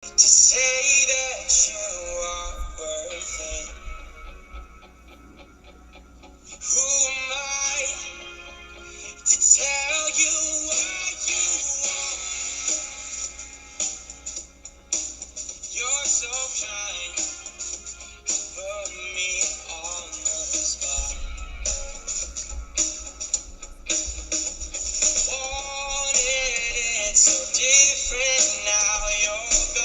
To say that you are worth it. Who am I to tell you what you want? You're so kind, put me on the spot. Wanted it so different, now you're gone.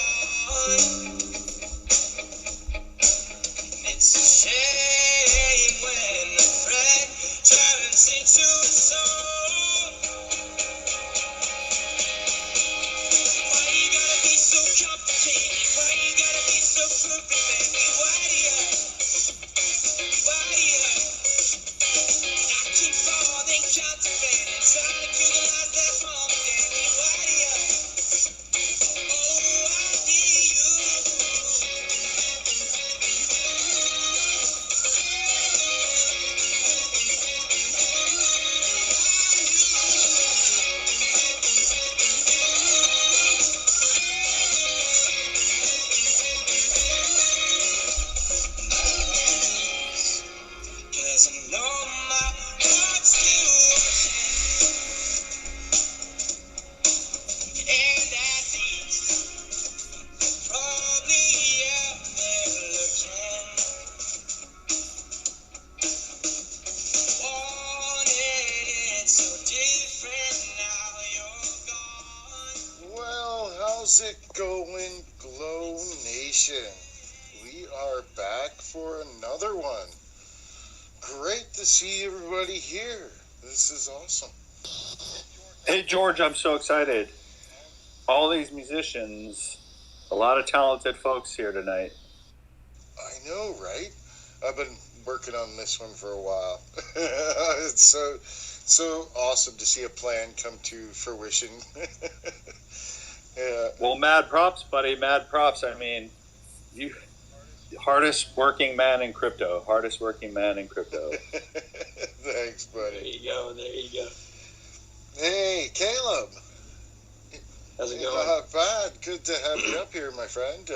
It's a shame when a friend turns into a soul. Why you gotta be so complicated? Why you gotta be so flippant, baby? Why do you? I keep falling, contemplating, trying to visualize that moment, baby. Cause I know my heart's still watching, and at least probably out there looking. Wanted it so different, now you're gone. Well, how's it going, Glow Nation? We are back for another one. Great to see everybody here. This is awesome. Hey, George, I'm so excited. All these musicians, a lot of talented folks here tonight. I know, right? I've been working on this one for a while. It's so awesome to see a plan come to fruition. Yeah. Well, mad props, buddy. Mad props. I mean, you hardest working man in crypto. Hardest working man in crypto. Thanks, buddy. There you go. There you go. Hey, Caleb. How's it going? Not bad. Good to have you up here, my friend.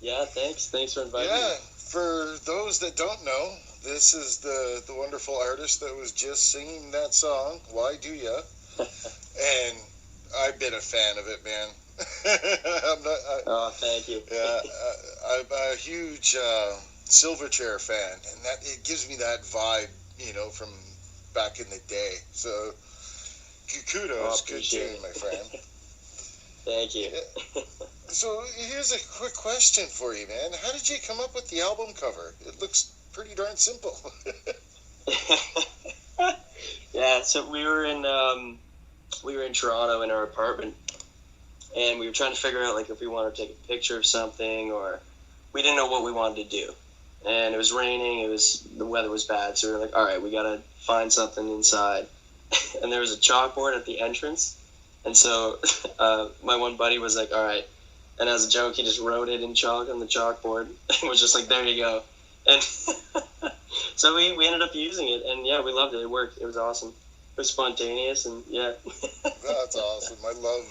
Yeah, thanks. Thanks for inviting me. Yeah, for those that don't know, this is the wonderful artist that was just singing that song, Why Do Ya? And I've been a fan of it, man. Oh, thank you. Yeah, I'm a huge Silverchair fan, and that it gives me that vibe, from back in the day. So kudos, good tune, my friend. Thank you. So here's a quick question for you, man. How did you come up with the album cover? It looks pretty darn simple. Yeah, so we were in Toronto in our apartment, and we were trying to figure out like if we wanted to take a picture of something, or we didn't know what we wanted to do. And it was raining. The weather was bad, so we were like, all right, we gotta find something inside. And there was a chalkboard at the entrance, and so my one buddy was like, all right. And as a joke, he just wrote it in chalk on the chalkboard. It was just like, there you go. And so we ended up using it, and yeah, we loved it. It worked. It was awesome. It was spontaneous, and yeah. That's awesome. I love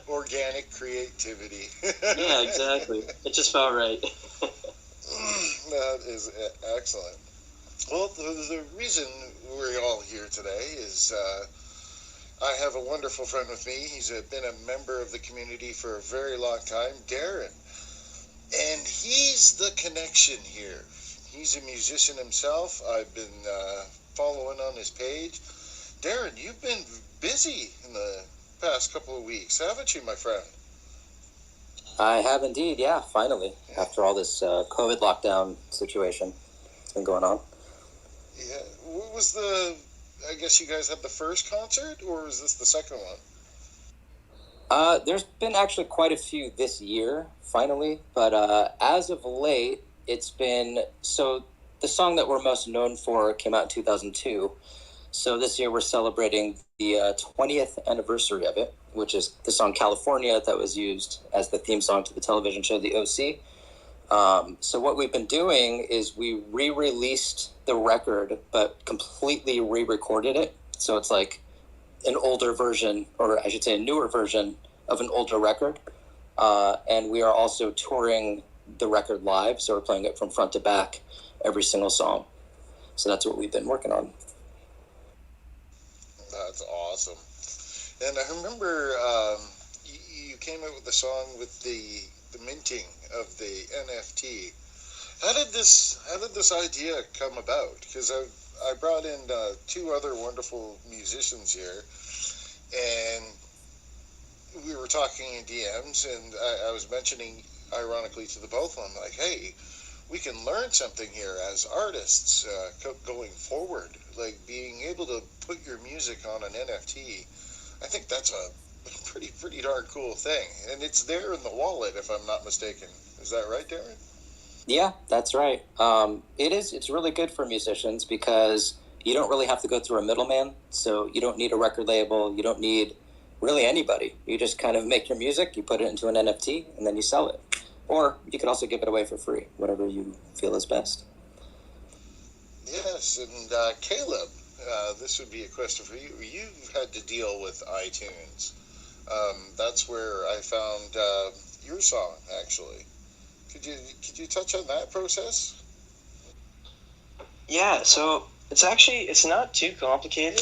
organic creativity. Yeah, exactly. It just felt right. That is excellent. Well, the reason we're all here today is I have a wonderful friend with me. He's been a member of the community for a very long time, Darren. And he's the connection here. He's a musician himself. I've been following on his page. Darren, you've been busy in the past couple of weeks, haven't you, my friend? I have indeed, yeah, finally, after all this COVID lockdown situation that's been going on. Yeah, what was I guess you guys had the first concert, or is this the second one? There's been actually quite a few this year, finally, but as of late, it's been, so the song that we're most known for came out in 2002, so this year we're celebrating the 20th anniversary of it, which is the song California that was used as the theme song to the television show The OC. So what we've been doing is we re-released the record, but completely re-recorded it. So it's like an older version, or I should say a newer version of an older record. and we are also touring the record live, so we're playing it from front to back, every single song. So that's what we've been working on. That's awesome. And I remember you came out with the song with the minting of the NFT. How did this idea come about? Because I brought in two other wonderful musicians here, and we were talking in DMs, and I was mentioning, ironically, to the both of them, like, hey, we can learn something here as artists going forward. Like, being able to put your music on an NFT, I think that's a pretty darn cool thing. And it's there in the wallet, if I'm not mistaken. Is that right, Darren? Yeah, that's right. It's really good for musicians because you don't really have to go through a middleman. So you don't need a record label. You don't need really anybody. You just kind of make your music, you put it into an NFT, and then you sell it. Or you could also give it away for free, whatever you feel is best. Yes, and Caleb, this would be a question for you. You've had to deal with iTunes. That's where I found your song, actually. Could you touch on that process? Yeah, so it's not too complicated.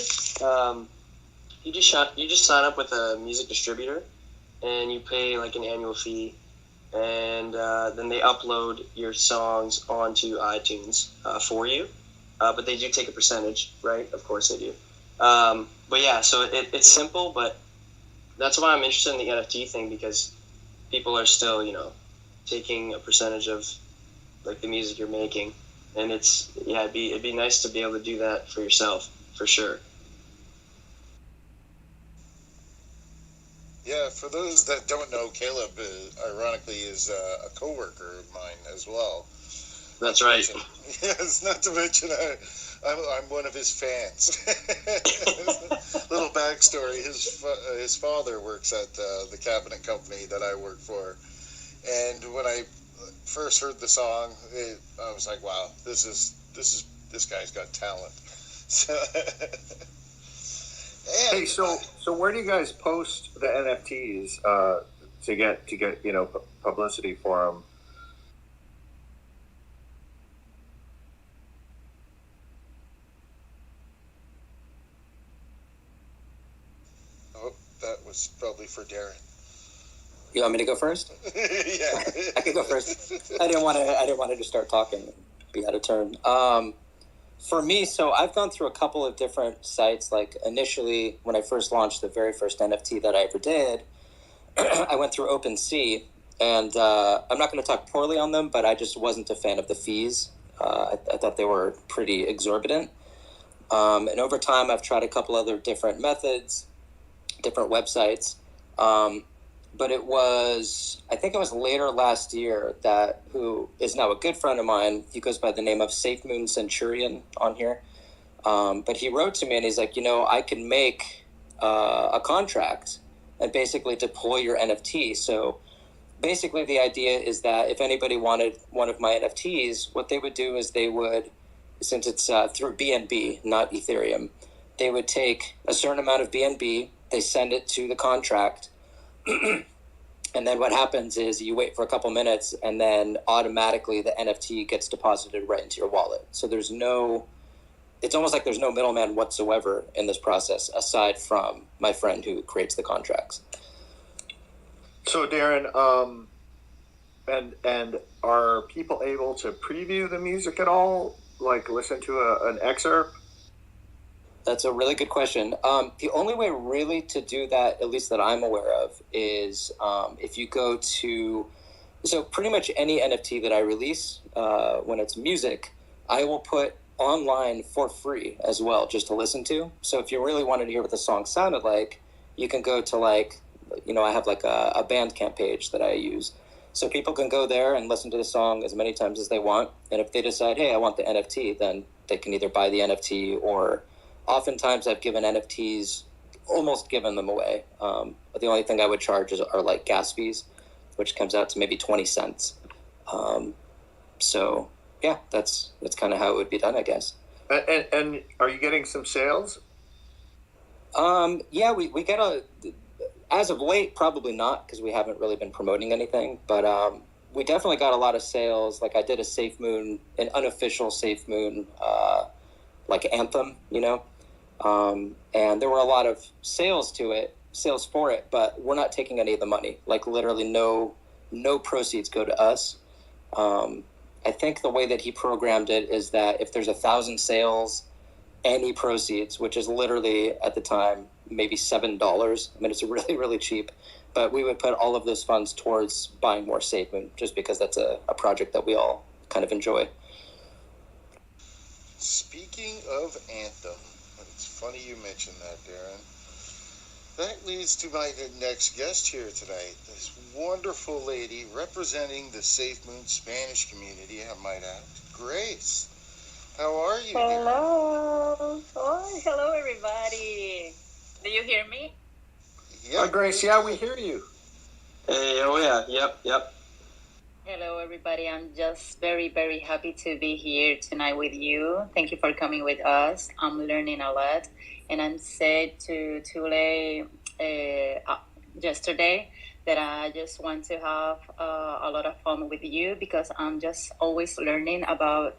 You just sign up with a music distributor, and you pay like an annual fee, and then they upload your songs onto iTunes for you. But they do take a percentage, right? Of course they do. But yeah, so it's simple, but that's why I'm interested in the NFT thing, because people are still, taking a percentage of like the music you're making, and it'd be nice to be able to do that for yourself, for sure. Yeah, for those that don't know, Caleb, ironically, is a coworker of mine as well. That's right. Yes, not to mention I'm one of his fans. Little backstory: his father works at the cabinet company that I work for, and when I first heard the song, I was like, "Wow, this guy's got talent." So, Hey, so where do you guys post the NFTs to get publicity for them? oh, that was probably for Darren. You want me to go first? Yeah, I can go first. I didn't want to just start talking and be out of turn. For me, so I've gone through a couple of different sites. Like initially, when I first launched the very first NFT that I ever did, I went through OpenSea, and I'm not going to talk poorly on them, but I just wasn't a fan of the fees. I thought they were pretty exorbitant. And over time, I've tried a couple other different methods, different websites. But I think it was later last year that who is now a good friend of mine, he goes by the name of Safe Moon Centurion on here. But he wrote to me and he's like, I can make a contract and basically deploy your NFT. So basically the idea is that if anybody wanted one of my NFTs, what they would do is they would, since it's through BNB, not Ethereum, they would take a certain amount of BNB, they send it to the contract, and then what happens is you wait for a couple minutes and then automatically the NFT gets deposited right into your wallet. So it's almost like there's no middleman whatsoever in this process aside from my friend who creates the contracts. So Darren, and are people able to preview the music at all? Like listen to an excerpt? That's a really good question. The only way really to do that, at least that I'm aware of, is if you go to, so pretty much any NFT that I release, when it's music, I will put online for free as well, just to listen to. So if you really wanted to hear what the song sounded like, you can go to I have like a Bandcamp page that I use. So people can go there and listen to the song as many times as they want. And if they decide, hey, I want the NFT, then they can either buy the NFT or oftentimes I've given NFTs, almost given them away. But the only thing I would charge are like gas fees, which comes out to maybe 20 cents. So yeah, that's kind of how it would be done, I guess. And are you getting some sales? Yeah, we get As of late, probably not, because we haven't really been promoting anything. But we definitely got a lot of sales. Like I did a Safe Moon, an unofficial Safe Moon, like anthem, you know. And there were a lot of sales for it, but we're not taking any of the money. Like literally no proceeds go to us. I think the way that he programmed it is that if there's 1,000 sales, any proceeds, which is literally at the time maybe $7. I mean, it's really, really cheap. But we would put all of those funds towards buying more Safe Moon, just because that's a project that we all kind of enjoy. Speaking of Anthem, it's funny you mentioned that, Darren. That leads to my next guest here tonight, this wonderful lady representing the Safe Moon Spanish community, I might add, Grace. How are you? Hello. Oh, hello, everybody. Do you hear me? Yeah. Hi, Grace. Yeah, we hear you. Hey, oh yeah, yep. Hello, everybody. I'm just very, very happy to be here tonight with you. Thank you for coming with us. I'm learning a lot. And I said to Tule yesterday that I just want to have a lot of fun with you, because I'm just always learning about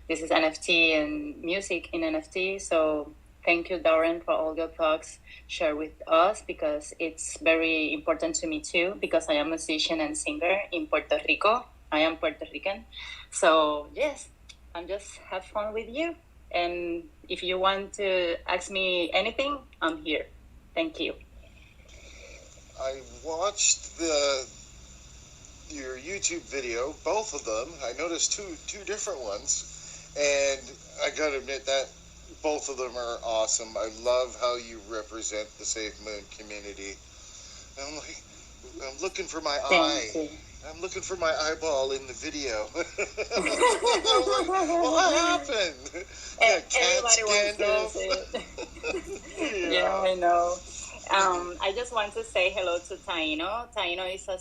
this is NFT and music in NFT. So thank you, Darren, for all your talks shared with us, because it's very important to me too, because I am a musician and singer in Puerto Rico. I am Puerto Rican. So yes, I'm just have fun with you. And if you want to ask me anything, I'm here. Thank you. I watched your YouTube video, both of them. I noticed two different ones, and I gotta admit that both of them are awesome. I love how you represent the Safe Moon community. I'm looking for my eye. You. I'm looking for my eyeball in the video. What happened? Yeah, Everybody wants to see it. Yeah, I know. I just want to say hello to Taino. Taino is a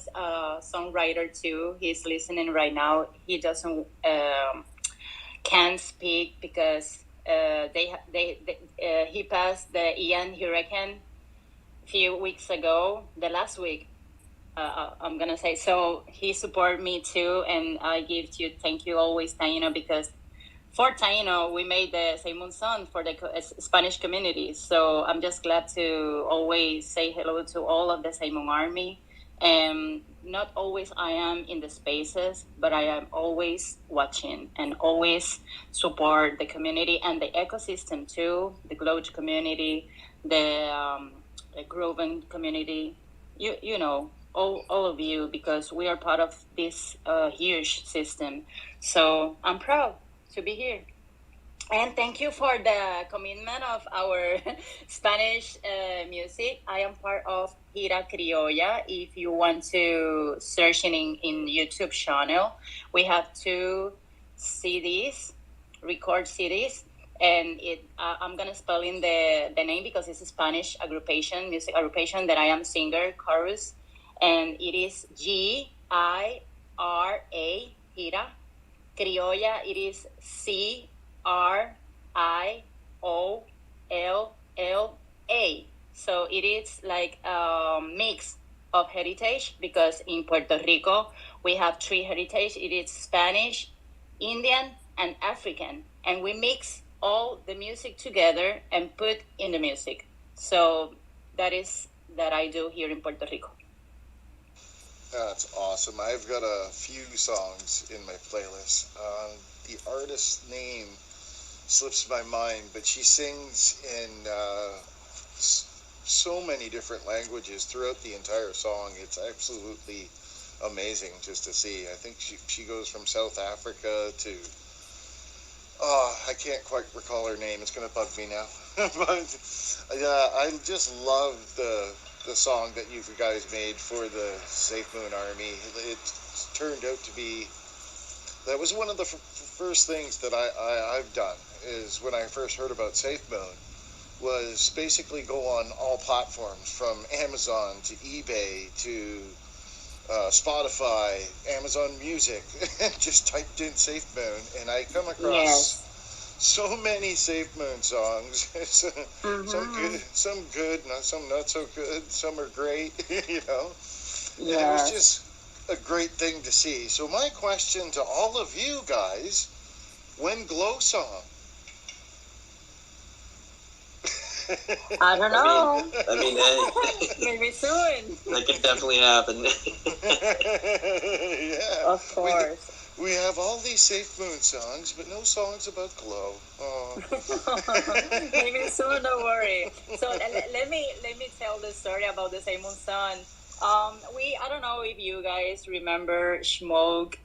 songwriter too. He's listening right now. He doesn't can't speak because he passed the Ian hurricane a few weeks ago. The last week, I'm gonna say. So he supported me too, and I give you thank you always, Taino, because for Taino, we made the Safe Moon song for the Spanish community. So I'm just glad to always say hello to all of the Safe Moon Army. And not always I am in the spaces, but I am always watching and always support the community and the ecosystem too, the Gloge community, the Groven community, you know, all of you, because we are part of this huge system. So I'm proud to be here. And thank you for the commitment of our Spanish music. I am part of Gira Criolla. If you want to search in YouTube channel, we have 2 CDs, record CDs, and I'm gonna spell in the name because it's a Spanish music aggregation that I am singer, chorus, and it is Gira, Gira. Criolla, it is Criolla. So it is like a mix of heritage, because in Puerto Rico we have 3 heritage. It is Spanish, Indian, and African, and we mix all the music together and put in the music. So that is that I do here in Puerto Rico. That's awesome. I've got a few songs in my playlist. The artist's name slips my mind, but she sings in so many different languages throughout the entire song. It's absolutely amazing just to see. I think she goes from South Africa to I can't quite recall her name. It's going to bug me now. But I just love the song that you guys made for the Safe Moon Army. It turned out to be, that was one of the first things that I've done, is when I first heard about Safe Moon, was basically go on all platforms, from Amazon to eBay to Spotify, Amazon Music, and just typed in Safe Moon, and I come across so many Safe Moon songs. Mm-hmm. Some good, some not so good. Some are great, you know. And it was Yes. just a great thing to see. So my question to all of you guys: when Glow song? I don't know. I mean, hey, Maybe soon. that could definitely happen. Yeah. Of course. We have all these Safe Moon songs, but no songs about Glow. Oh. Maybe soon. Don't worry. So let me tell the story about the Simon Sun. I don't know if you guys remember Schmoke.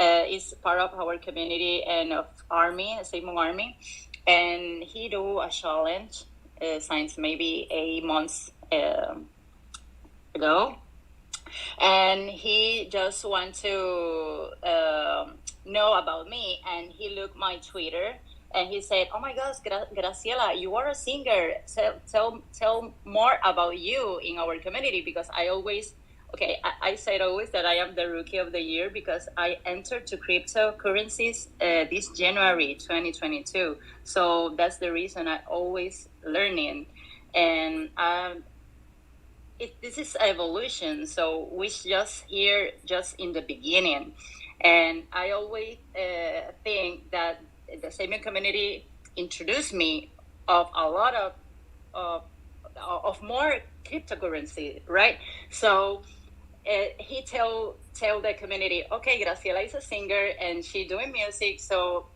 Is part of our community and of army, Simon Army, and he do a challenge since maybe 8 months ago, and he just want to know about me, and he looked my Twitter, and he said, "Oh my gosh, Graciela, you are a singer. Tell more about you in our community, because I always." Okay, I said always that I am the rookie of the year because I entered to cryptocurrencies this January 2022. So that's the reason I always learning, and this is evolution, so we just here just in the beginning, and I always think that the Samian community introduced me of a lot of, of more cryptocurrency, right? So he tell the community, okay, Graciela is a singer and she doing music, so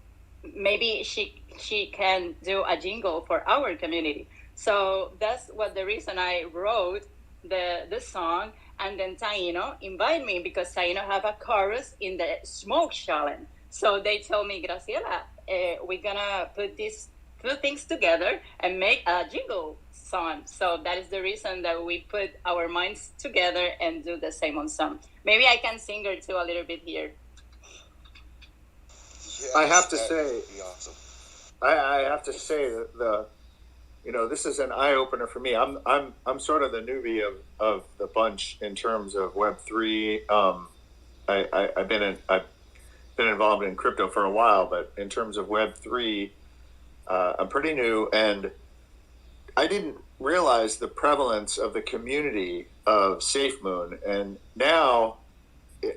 maybe she can do a jingle for our community. So that's what the reason I wrote the song, and then Taino invited me because Taino have a chorus in the Smoke Challenge. So they told me, Graciela, we're gonna put these two things together and make a jingle song. So that is the reason that we put our minds together and do the same on song. Maybe I can sing her too a little bit here. Yes, I have to that say, would be awesome. I have to say that this is an eye opener for me. I'm sort of the newbie of the bunch in terms of Web3. I've been involved in crypto for a while, but in terms of Web3, I'm pretty new, and I didn't realize the prevalence of the community of SafeMoon, and now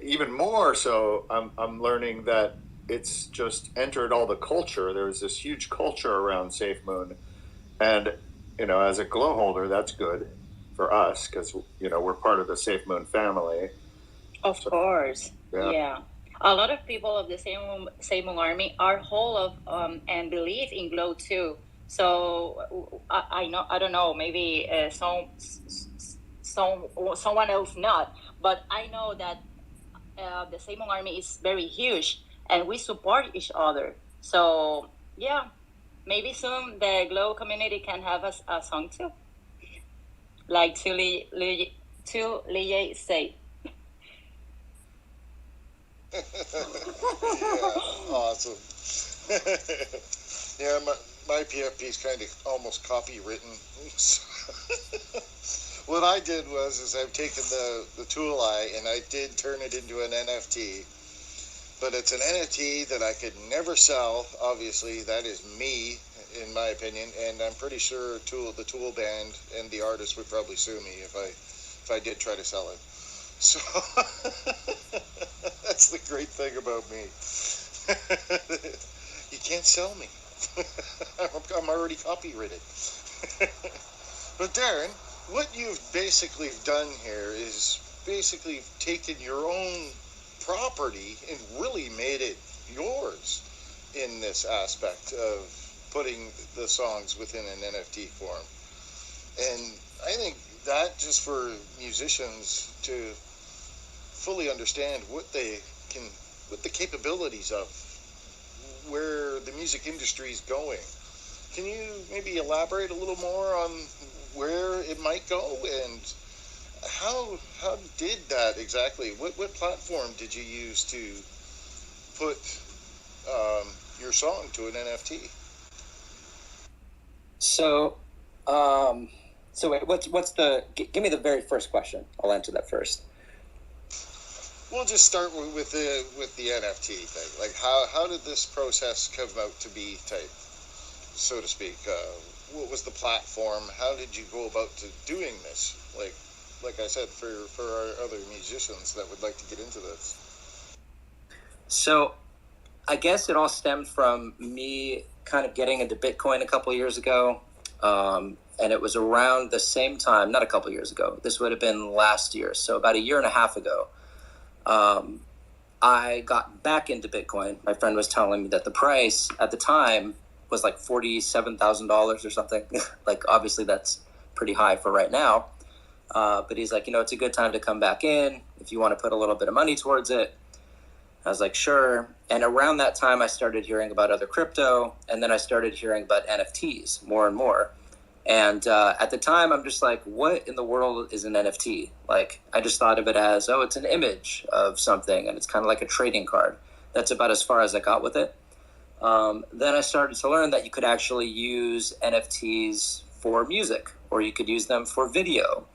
even more so, I'm learning that it's just entered all the culture. There's this huge culture around SafeMoon, and as a Glow holder, that's good for us because we're part of the SafeMoon family. Of course, Yeah. yeah. A lot of people of the same army are whole of and believe in Glow too. So I know, I don't know, maybe someone else not, but I know that the same army is very huge and we support each other. So yeah, maybe soon the Glow community can have a song too, like to Liye say. Yeah, awesome. Yeah, my PFP is kind of almost copywritten. What I did is I've taken the tool eye and I did turn it into an NFT. But it's an NFT that I could never sell. Obviously, that is me, in my opinion, and I'm pretty sure the Tool band and the artist would probably sue me if I did try to sell it. So that's the great thing about me. You can't sell me. I'm already copyrighted. But Darren, what you've basically done here is basically taken your own property and really made it yours in this aspect of putting the songs within an NFT form. And I think that just for musicians to fully understand what the capabilities of where the music industry is going. Can you maybe elaborate a little more on where it might go and how did that exactly? What platform did you use to put your song to an NFT? So, wait, what's give me the very first question. I'll answer that first. We'll just start with the NFT thing. Like how did this process come out to be type? so to speak? What was the platform? How did you go about to doing this? Like I said, for our other musicians that would like to get into this. So I guess it all stemmed from me kind of getting into Bitcoin a couple years ago. And it was around the same time, not a couple years ago. This would have been last year. So about a year and a half ago, I got back into Bitcoin. My friend was telling me that the price at the time was like $47,000 or something. Like, obviously that's pretty high for right now. But he's like, it's a good time to come back in if you want to put a little bit of money towards it. I was like, sure. And around that time, I started hearing about other crypto, and then I started hearing about NFTs more and more. And at the time, I'm just like, what in the world is an NFT? Like, I just thought of it as, oh, it's an image of something, and it's kind of like a trading card. That's about as far as I got with it. Then I started to learn that you could actually use NFTs for music, or you could use them for video,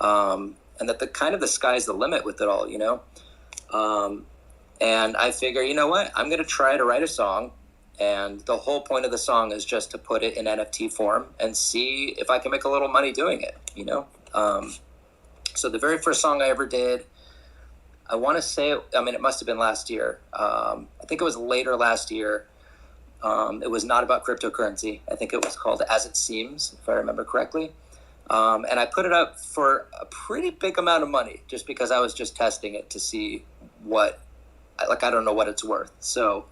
and that the sky's the limit with it all, And I figure, you know what? I'm going to try to write a song. And the whole point of the song is just to put it in NFT form and see if I can make a little money doing it, So the very first song I ever did, I want to say, it must have been last year. I think it was later last year. It was not about cryptocurrency. I think it was called As It Seems, if I remember correctly. And I put it up for a pretty big amount of money just because I was just testing it to see I don't know what it's worth. So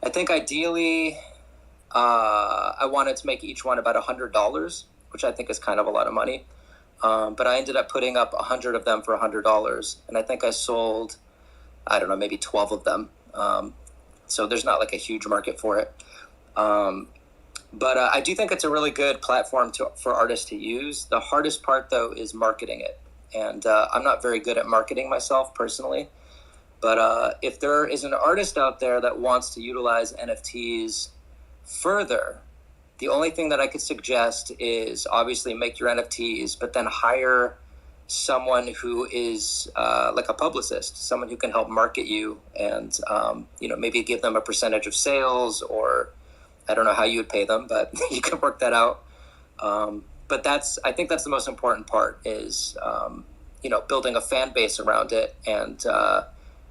I think ideally I wanted to make each one about $100, which I think is kind of a lot of money. But I ended up putting up 100 of them for $100. And I think I sold, I don't know, maybe 12 of them. So there's not like a huge market for it. But I do think it's a really good platform for artists to use. The hardest part, though, is marketing it. And I'm not very good at marketing myself personally. But if there is an artist out there that wants to utilize NFTs further, the only thing that I could suggest is obviously make your NFTs, but then hire someone who is like a publicist, someone who can help market you and, maybe give them a percentage of sales, or I don't know how you would pay them, but you can work that out. But I think that's the most important part is, building a fan base around it and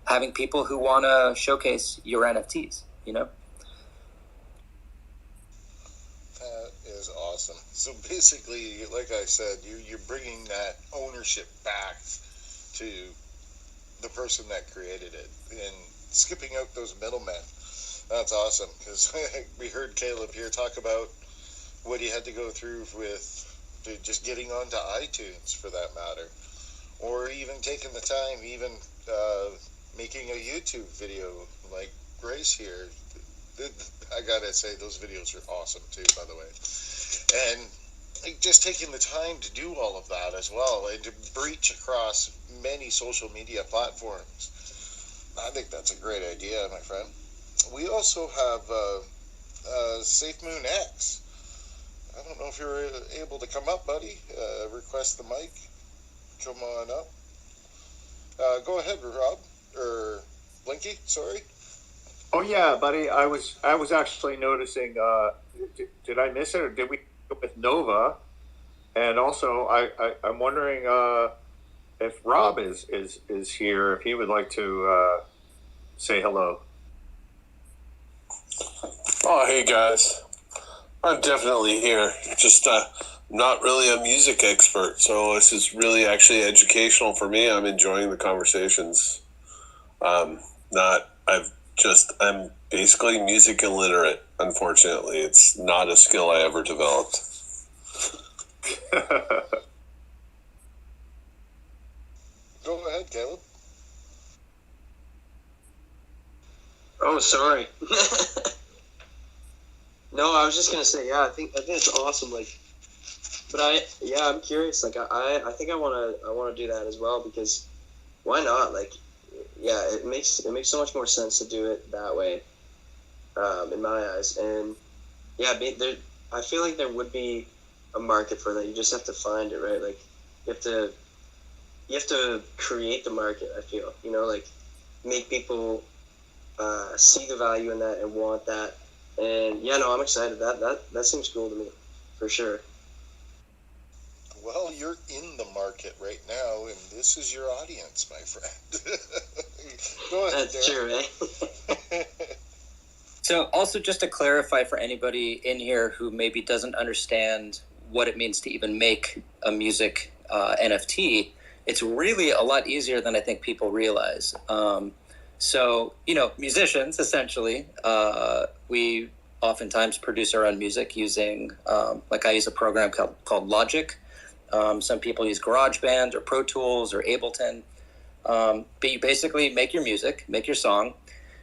having people who want to showcase your NFTs, That is awesome. So basically, like I said, you're bringing that ownership back to the person that created it and skipping out those middlemen. That's awesome, because we heard Caleb here talk about what he had to go through with just getting onto iTunes, for that matter, or even taking the time, even making a YouTube video like Grace here. I gotta say, those videos are awesome too, by the way. And just taking the time to do all of that as well, and to breach across many social media platforms. I think that's a great idea, my friend. We also have Safe Moon X. I don't know if you're able to come up, buddy. Request the mic. Come on up. Go ahead, Rob. Or Blinky, sorry. Oh yeah, buddy. I was actually noticing. Did I miss it, or did we go with Nova? And also, I'm wondering if Rob is here. If he would like to say hello. Oh, hey guys. I'm definitely here. Just not really a music expert, so this is really actually educational for me. I'm enjoying the conversations. I'm basically music illiterate, unfortunately. It's not a skill I ever developed. Go ahead, Caleb. Oh, sorry. No, I was just gonna say, I think it's awesome. But I'm curious. I think I wanna do that as well, because why not? It makes so much more sense to do it that way, in my eyes. And I feel like there would be a market for that. You just have to find it, right? You have to create the market. I feel, make people see the value in that and want that, And yeah, no, I'm excited. That seems cool to me, for sure. Well, you're in the market right now, and this is your audience, my friend. Go ahead, That's true, eh? So, also just to clarify for anybody in here who maybe doesn't understand what it means to even make a music NFT, it's really a lot easier than I think people realize. So, musicians, essentially, we oftentimes produce our own music using, I use a program called Logic. Some people use GarageBand or Pro Tools or Ableton. But you basically make your music, make your song.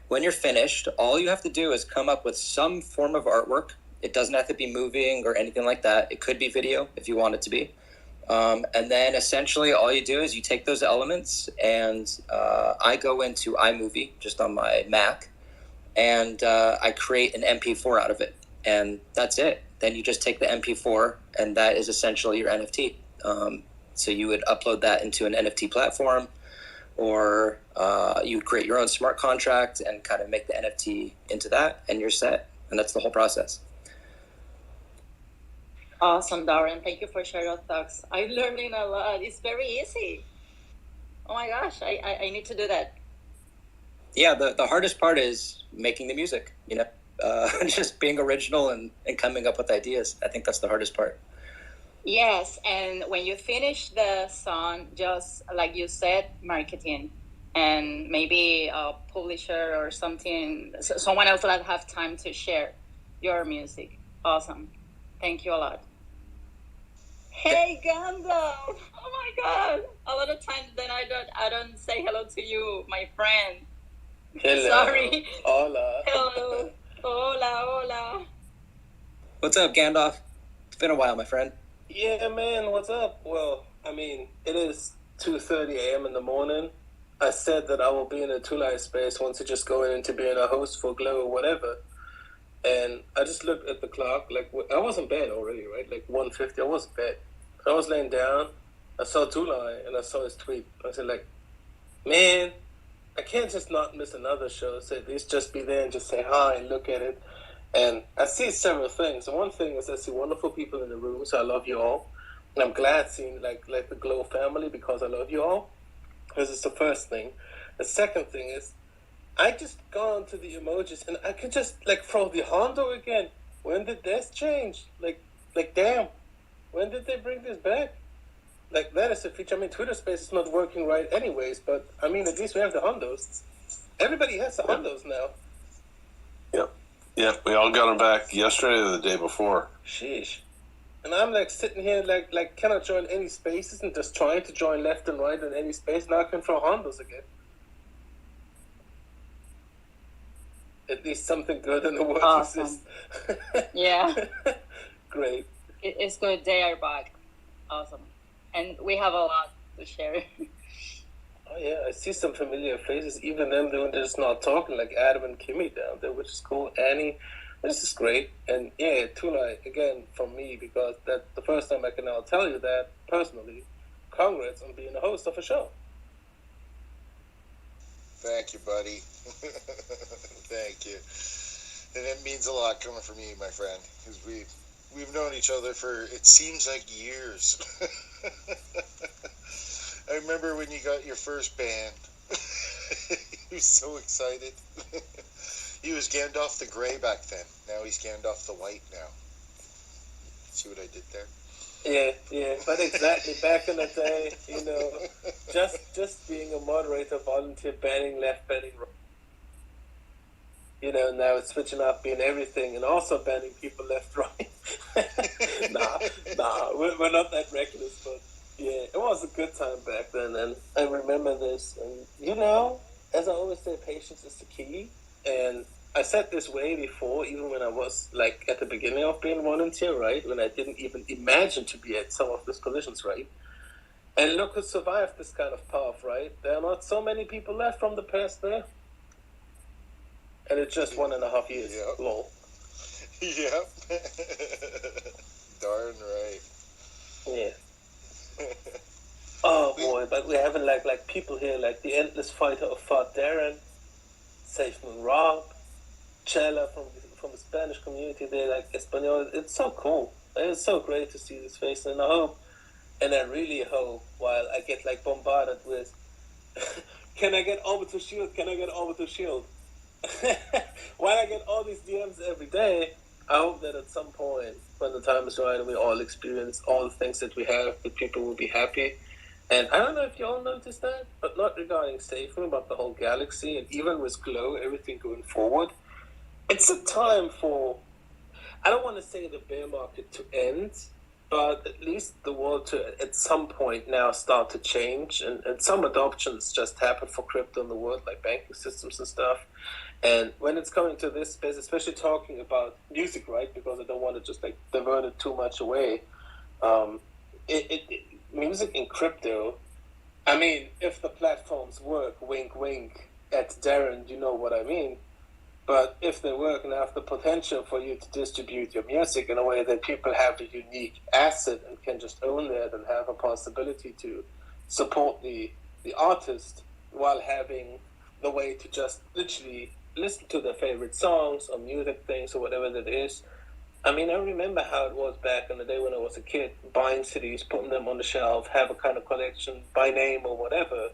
When you're finished, all you have to do is come up with some form of artwork. It doesn't have to be moving or anything like that. It could be video if you want it to be. And then essentially all you do is you take those elements and I go into iMovie just on my Mac and I create an MP4 out of it. And that's it. Then you just take the MP4 and that is essentially your NFT. So you would upload that into an NFT platform or you would create your own smart contract and kind of make the NFT into that and you're set. And that's the whole process. Awesome, Darren. Thank you for sharing your thoughts. I'm learning a lot. It's very easy. Oh my gosh, I need to do that. Yeah, the hardest part is making the music, just being original and coming up with ideas. I think that's the hardest part. Yes, and when you finish the song, just like you said, marketing and maybe a publisher or something, someone else that have time to share your music. Awesome. Thank you a lot. Hey, Gandalf! Oh my God! A lot of times then I don't say hello to you, my friend. Hello. Sorry. Hola. Hello. Hola, hola. What's up, Gandalf? It's been a while, my friend. Yeah, man, what's up? Well, it is 2:30 a.m. in the morning. I said that I will be in a two-light space once I just go into being a host for Glow or whatever. And I just looked at the clock, I was in bed already, right? 1:50, I was in bed. I was laying down, I saw Tulai, and I saw his tweet. I said, man, I can't just not miss another show. So at least just be there and just say hi and look at it. And I see several things. And one thing is I see wonderful people in the room, so I love you all. And I'm glad seeing the Glow family because I love you all. This is the first thing. The second thing is I just gone to the emojis and I could just throw the Hondo again. When did this change? Damn. When did they bring this back? That is a feature. Twitter Space is not working right anyways, but at least we have the Hondos. Everybody has the Hondos now. Yeah, we all got them back yesterday or the day before. Sheesh. And I'm sitting here cannot join any spaces and just trying to join left and right in any space. Now I can throw Hondos again. At least something good in the world exists. Yeah. Great. It's good they are back. Awesome. And we have a lot to share. Oh yeah, I see some familiar faces, even them doing just not talking, like Adam and Kimmy down there, which is cool. Annie, this is great. And yeah, Tulai, again, from me, because that's the first time I can now tell you that, personally, congrats on being a host of a show. Thank you, buddy. Thank you. And it means a lot coming from you, my friend, because we've known each other for, it seems like years. I remember when you got your first band. He was so excited. He was Gandalf the Grey back then. Now he's Gandalf the White now. See what I did there? Yeah, but exactly. Back in the day, just being a moderator, volunteer, banning left, banning right. Now it's switching up, being everything, and also banning people left, right. Nah, we're not that reckless, but yeah, it was a good time back then, and I remember this. And as I always say, patience is the key. And I said this way before, even when I was at the beginning of being volunteer, right? When I didn't even imagine to be at some of these positions, right? And look who survived this kind of path, right? There are not so many people left from the past there. And it's just 1.5 years. Yep. Lol. Yep. Darn right. Yeah. Oh boy, but we're having people here the Endless Fighter of Fart Darren, Safe Moon Rob, Chella from from the Spanish community there, like Espanol. It's so cool. It's so great to see this face, and I hope, and I really hope, while I get like bombarded with, can I get Orbital Shield? Can I get Orbital Shield? While I get all these DMs every day, I hope that at some point, when the time is right and we all experience all the things that we have, that people will be happy. And I don't know if you all noticed that, but not regarding Safer, but the whole galaxy, and even with Glow, everything going forward. It's a time for, I don't want to say the bear market to end, but at least the world to, at some point now, start to change. And some adoptions just happen for crypto in the world, like banking systems and stuff. And when it's coming to this space, especially talking about music, right? Because I don't want to just like divert it too much away. Music in crypto, I mean, if the platforms work, wink, wink, at Darren, you know what I mean. But if they work and have the potential for you to distribute your music in a way that people have a unique asset and can just own that and have a possibility to support the artist while having the way to just literally listen to their favorite songs or music things or whatever that is. I mean, I remember how it was back in the day when I was a kid, buying CDs, putting them on the shelf, have a kind of collection by name or whatever.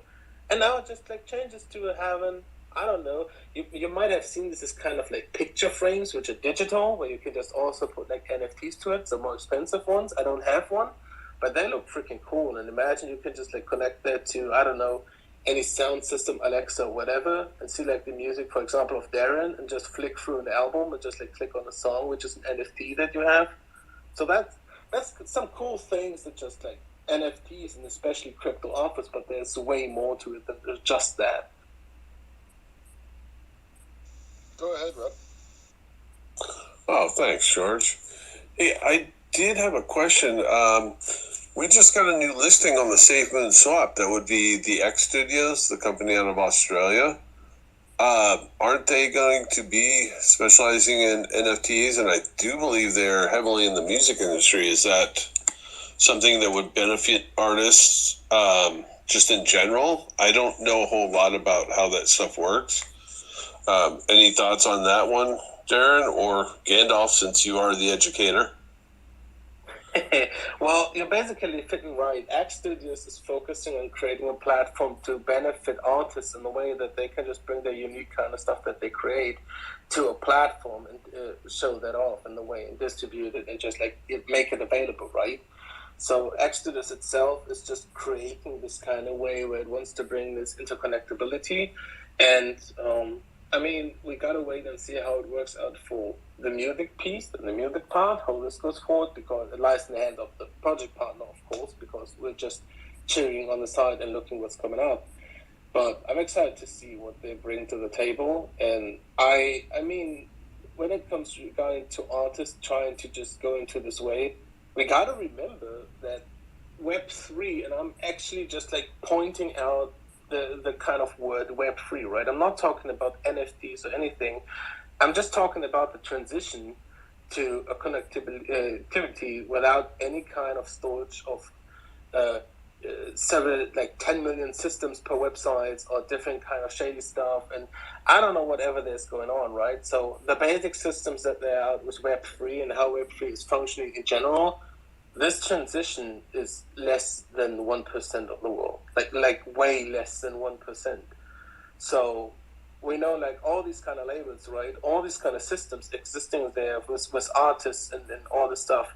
And now it just like changes to having, I don't know, you might have seen this as kind of like picture frames, which are digital, where you can just also put like NFTs to it, some more expensive ones. I don't have one, but they look freaking cool. And imagine you can just like connect that to, I don't know, any sound system, Alexa, whatever, and see like the music, for example, of Darren, and just flick through an album and just like click on a song, which is an NFT that you have. So that's some cool things that just like NFTs and especially crypto offers, but there's way more to it than just that. Go ahead, Rob. Oh, thanks, George. Hey, I did have a question. We just got a new listing on the SafeMoon Swap. That would be the X Studios, the company out of Australia. Aren't they going to be specializing in NFTs? And I do believe they're heavily in the music industry. Is that something that would benefit artists just in general? I don't know a whole lot about how that stuff works. Any thoughts on that one, Darren, or Gandalf, since you are the educator? Well, you're basically fitting right. X Studios is focusing on creating a platform to benefit artists in the way that they can just bring their unique kind of stuff that they create to a platform and show that off in the way and distribute it and just like make it available, right? So X Studios itself is just creating this kind of way where it wants to bring this interconnectability. And I mean, we gotta wait and see how it works out for the music piece and the music part, how this goes forward, because it lies in the hands of the project partner, of course, because we're just cheering on the side and looking what's coming up. But I'm excited to see what they bring to the table. And I mean, when it comes regarding to artists trying to just go into this way, we gotta remember that Web3, and I'm actually just like pointing out the kind of word Web3, right? I'm not talking about NFTs or anything. I'm just talking about the transition to a connectivity without any kind of storage of several, like 10 million systems per website or different kind of shady stuff. And I don't know whatever there's going on, right? So the basic systems that they're out with Web3 and how Web3 is functioning in general, this transition is less than 1% of the world, like way less than 1%. So we know like all these kind of labels, right? All these kind of systems existing there with artists and all this stuff,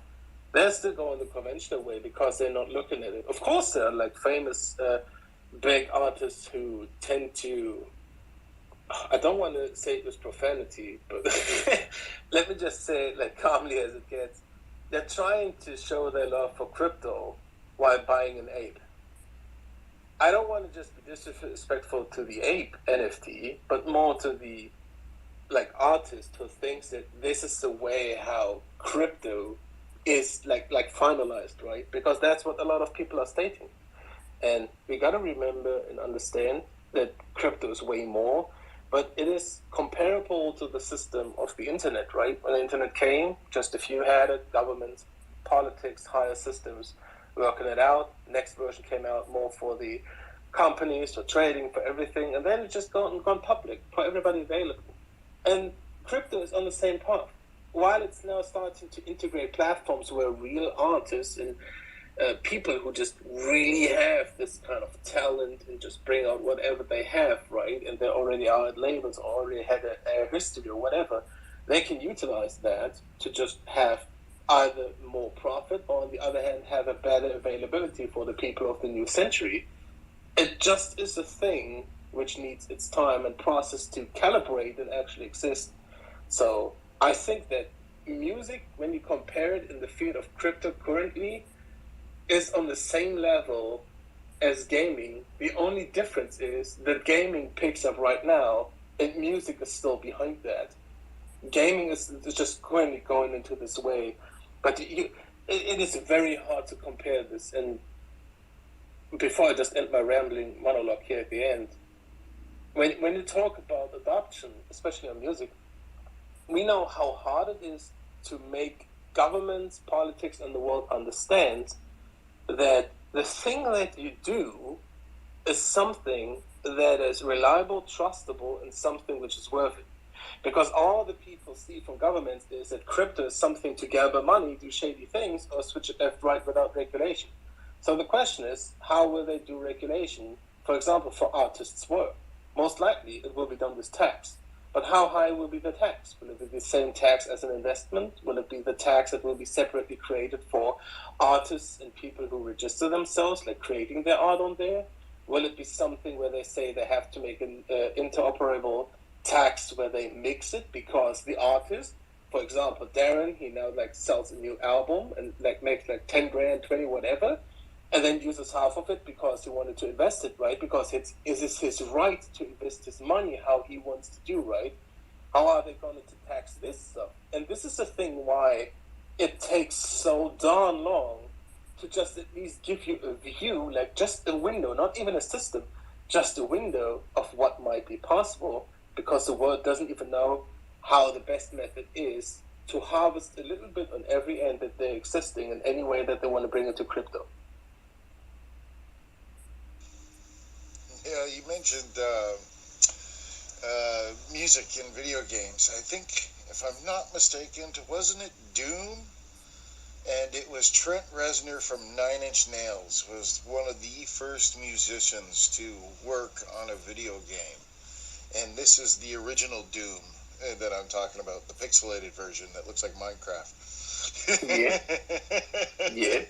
they're still going the conventional way because they're not looking at it. Of course, there are like famous big artists who tend to, I don't want to say it with profanity, but let me just say it like calmly as it gets. They're trying to show their love for crypto while buying an ape. I don't want to just be disrespectful to the ape NFT, but more to the like artist who thinks that this is the way how crypto is like finalized, right? Because that's what a lot of people are stating. And we got to remember and understand that crypto is way more, but it is comparable to the system of the internet, right? When the internet came, just a few had it, governments, politics, higher systems working it out. Next version came out more for the companies, for trading, for everything, and then it just gone public, for everybody available. And crypto is on the same path. while it's now starting to integrate platforms where real artists and people who just really have this kind of talent and just bring out whatever they have, right? And they already are at labels, or already had a history or whatever, they can utilize that to just have either more profit, or on the other hand, have a better availability for the people of the new century. It just is a thing which needs its time and process to calibrate and actually exist. So I think that music, when you compare it in the field of crypto currently, is on the same level as gaming. The only difference is that gaming picks up right now and music is still behind that. Gaming is just currently going into this way, but it is very hard to compare this. And before I just end my rambling monologue here at the end, when you talk about adoption, especially on music, we know how hard it is to make governments, politics, and the world understand that the thing that you do is something that is reliable, trustable, and something which is worth it. Because all the people see from governments is that crypto is something to gather money, do shady things, or switch it left, right without regulation. So the question is, how will they do regulation, for example, for artists' work? Most likely it will be done with tax. But how high will be the tax? Will it be the same tax as an investment? Will it be the tax that will be separately created for artists and people who register themselves, like creating their art on there? Will it be something where they say they have to make an interoperable tax where they mix it because the artist, for example, Darren, he now like sells a new album and like makes like 10 grand, 20, whatever, and then uses half of it because he wanted to invest it, right? Because it is his right to invest his money how he wants to do, right? How are they going to tax this stuff? And this is the thing why it takes so darn long to just at least give you a view, like just a window, not even a system, just a window of what might be possible, because the world doesn't even know how the best method is to harvest a little bit on every end that they're existing in any way that they want to bring it to crypto. Yeah, you mentioned music in video games. I think, if I'm not mistaken, wasn't it Doom? And it was Trent Reznor from Nine Inch Nails was one of the first musicians to work on a video game. And this is the original Doom that I'm talking about, the pixelated version that looks like Minecraft. Yeah. Yeah.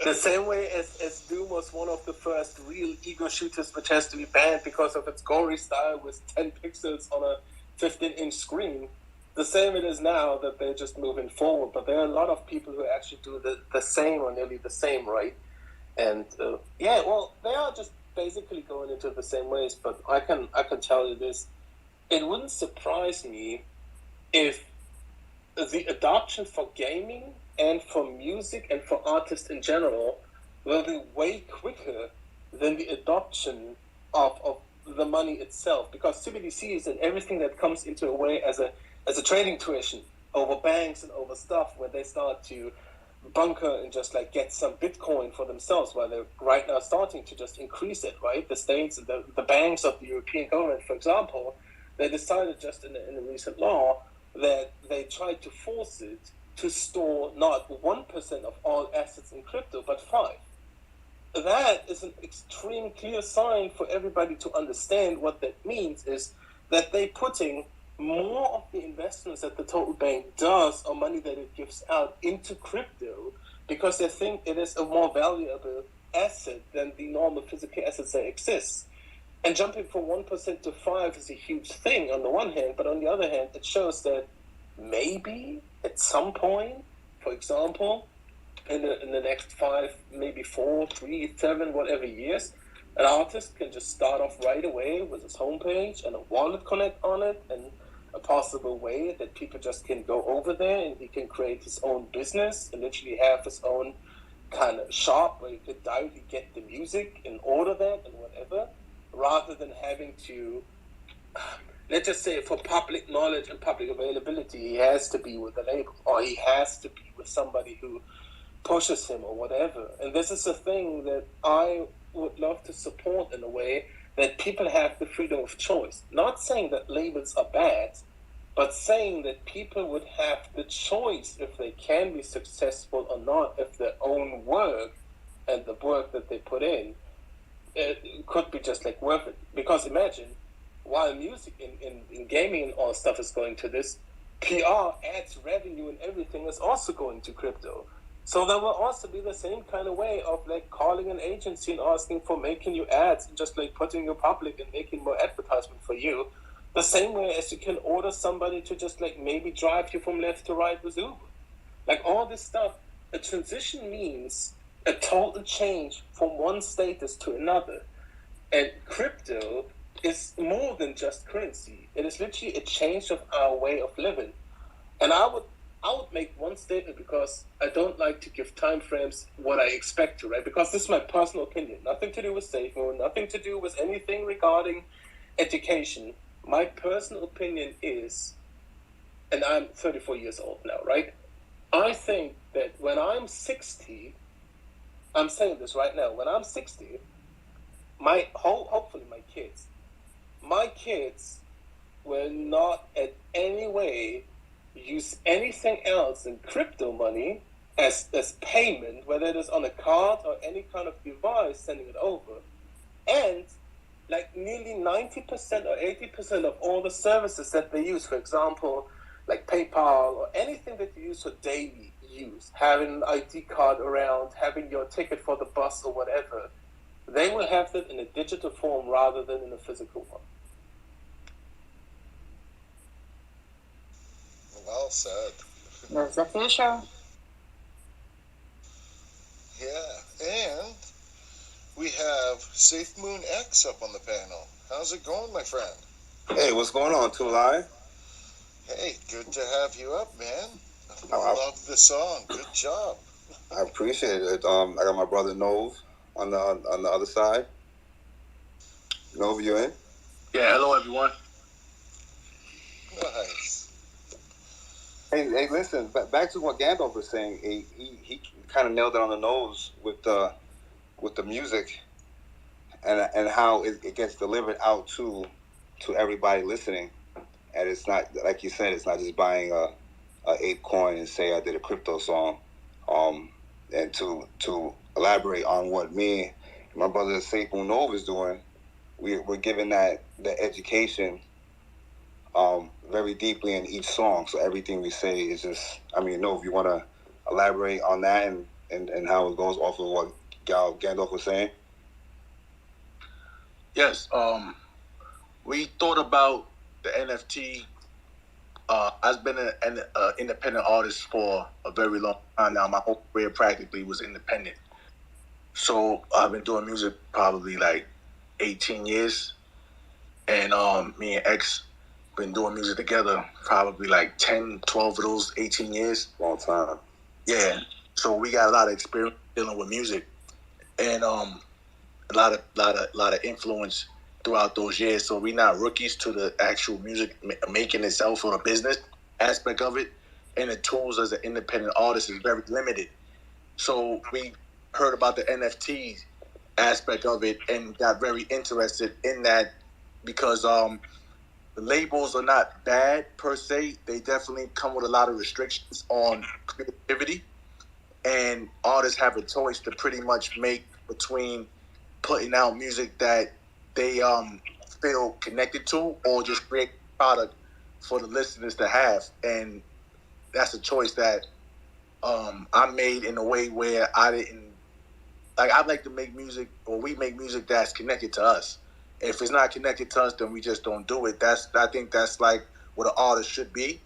The same way as Doom was one of the first real ego shooters which has to be banned because of its gory style with 10 pixels on a 15-inch screen. The same it is now that they're just moving forward, but there are a lot of people who actually do the same or nearly the same, right? And they are just basically going into the same ways. But I can tell you this: it wouldn't surprise me if the adoption for gaming and for music and for artists in general will be way quicker than the adoption of the money itself, because CBDCs and everything that comes into a way as a trading tuition over banks and over stuff where they start to bunker and just like get some Bitcoin for themselves, while they're right now starting to just increase it, right? The states and the banks of the European government, for example, they decided just in a recent law that they tried to force it to store not 1% of all assets in crypto, but 5%. That is an extreme clear sign for everybody to understand. What that means is that they're putting more of the investments that the total bank does, or money that it gives out, into crypto, because they think it is a more valuable asset than the normal physical assets that exist. And jumping from 1% to 5% is a huge thing on the one hand, but on the other hand, it shows that maybe at some point, for example, in the next 5, maybe 4, 3, 7, whatever years, an artist can just start off right away with his homepage and a wallet connect on it, and a possible way that people just can go over there and he can create his own business and literally have his own kind of shop where you could directly get the music and order that and whatever, rather than having to, let's just say, for public knowledge and public availability, he has to be with a label, or he has to be with somebody who pushes him or whatever. And this is a thing that I would love to support in a way, that people have the freedom of choice. Not saying that labels are bad, but saying that people would have the choice if they can be successful or not if their own work and the work that they put in it could be just like worth it. Because imagine, while music in gaming and all stuff is going to this, PR, ads, revenue, and everything is also going to crypto. So there will also be the same kind of way of like calling an agency and asking for making you ads and just like putting you public and making more advertisement for you. The same way as you can order somebody to just like maybe drive you from left to right with Uber. Like all this stuff, a transition means a total change from one status to another. And crypto is more than just currency. It is literally a change of our way of living. And I would make one statement because I don't like to give time frames what I expect to, right? Because this is my personal opinion. Nothing to do with SafeMoon, nothing to do with anything regarding education. My personal opinion is, and I'm 34 years old now, right? I think that when I'm 60, I'm saying this right now, when I'm 60, hopefully my kids will not in any way use anything else than crypto money as payment, whether it is on a card or any kind of device sending it over. And like nearly 90% or 80% of all the services that they use, for example, like PayPal or anything that you use for daily use, having an ID card around, having your ticket for the bus or whatever, they will have that in a digital form rather than in a physical one. Well said. That's the future. Yeah, and we have SafeMoon X up on the panel. How's it going, my friend? Hey, what's going on, Tulai? Hey, good to have you up, man. I I- love the song. Good job. I appreciate it. I got my brother Nove on the other side. Nove, you in? Yeah, hello everyone. Nice. Hey, listen. Back to what Gandalf was saying. He kind of nailed it on the nose with the music and how it gets delivered out to everybody listening. And it's not, like you said, it's not just buying a ape coin and say I did a crypto song. And to elaborate on what me and my brother SafeMoon Nove is doing, we're giving the education very deeply in each song. So everything we say is just, Nove, you want to elaborate on that and how it goes off of what Gandalf was saying? Yes, we thought about the NFT. I've been an independent artist for a very long time now. My whole career practically was independent. So I've been doing music probably like 18 years. And me and X been doing music together probably like 10, 12 of those 18 years. Long time. Yeah. So we got a lot of experience dealing with music. And a lot of influence throughout those years. So we're not rookies to the actual music making itself or the business aspect of it. And the tools as an independent artist is very limited. So we heard about the NFT aspect of it and got very interested in that because the labels are not bad per se. They definitely come with a lot of restrictions on creativity. And artists have a choice to pretty much make between putting out music that they feel connected to or just create a product for the listeners to have. And that's a choice that I made in a way where I didn't, like, I like to make music, or we make music that's connected to us. If it's not connected to us, then we just don't do it. I think that's like what an artist should be.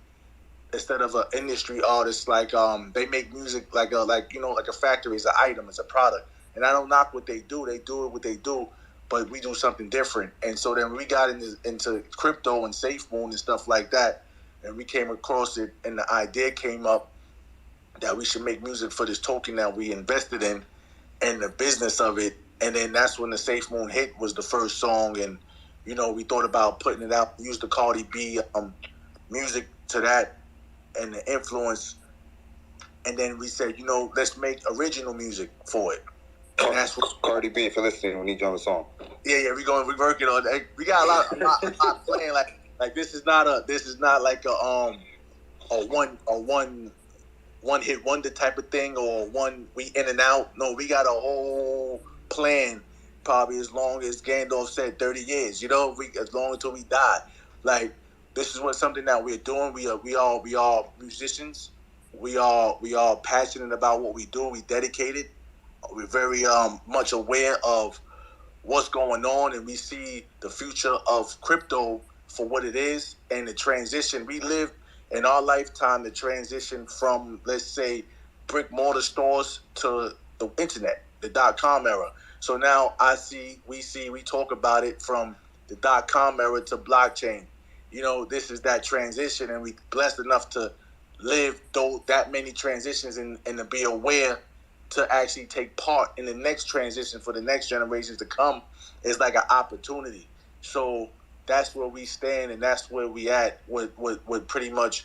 Instead of an industry artist, like they make music like a factory is an item, it's a product. And I don't knock what they do. They do what they do, but we do something different. And so then we got into crypto and SafeMoon and stuff like that, and we came across it, and the idea came up that we should make music for this token that we invested in and the business of it. And then that's when the SafeMoon hit was the first song, and we thought about putting it out, use the Cardi B music to that and the influence, and then we said, let's make original music for it. And that's what Cardi B, if you're listening, we need you on the song. Yeah, we're working on that. We got a lot playing. Like Like this is not like a one hit wonder type of thing or one we in and out. No, we got a whole plan. Probably as long as Gandalf said, 30 years. You know, as long until we die. Like this is something that we're doing. We are musicians. We are passionate about what we do. We dedicated. We're very much aware of what's going on, and we see the future of crypto for what it is and the transition. We live in our lifetime, the transition from, let's say, brick mortar stores to the internet, the .com era. So now we talk about it from the .com era to blockchain. You know, this is that transition, and we blessed enough to live that many transitions and to be aware to actually take part in the next transition for the next generations to come is like an opportunity. So that's where we stand, and that's where we at with pretty much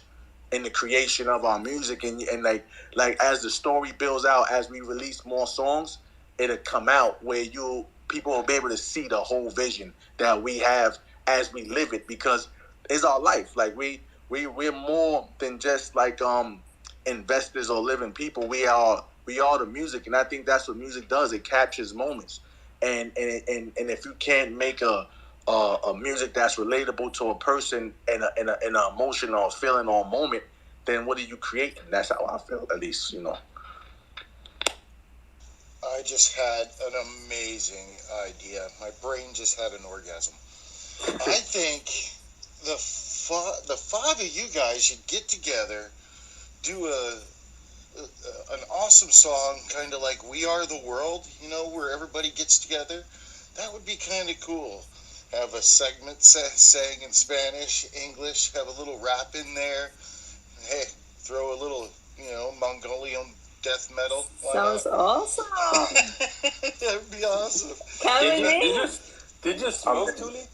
in the creation of our music, and like as the story builds out, as we release more songs, it'll come out where people will be able to see the whole vision that we have as we live it, because it's our life. Like we're more than just like investors or living people. We are the music, and I think that's what music does. It captures moments, and if you can't make a music that's relatable to a person in an emotion or feeling or moment, then what are you creating? That's how I feel, at least, you know. I just had an amazing idea. My brain just had an orgasm. I think the five of you guys should get together, do an awesome song, kind of like "We Are the World," you know, where everybody gets together. That would be kind of cool. Have a segment sang in Spanish, English, have a little rap in there. Hey, throw a little, Mongolian death metal. Why Sounds not? awesome. That'd be awesome. Did you smoke, Tuli?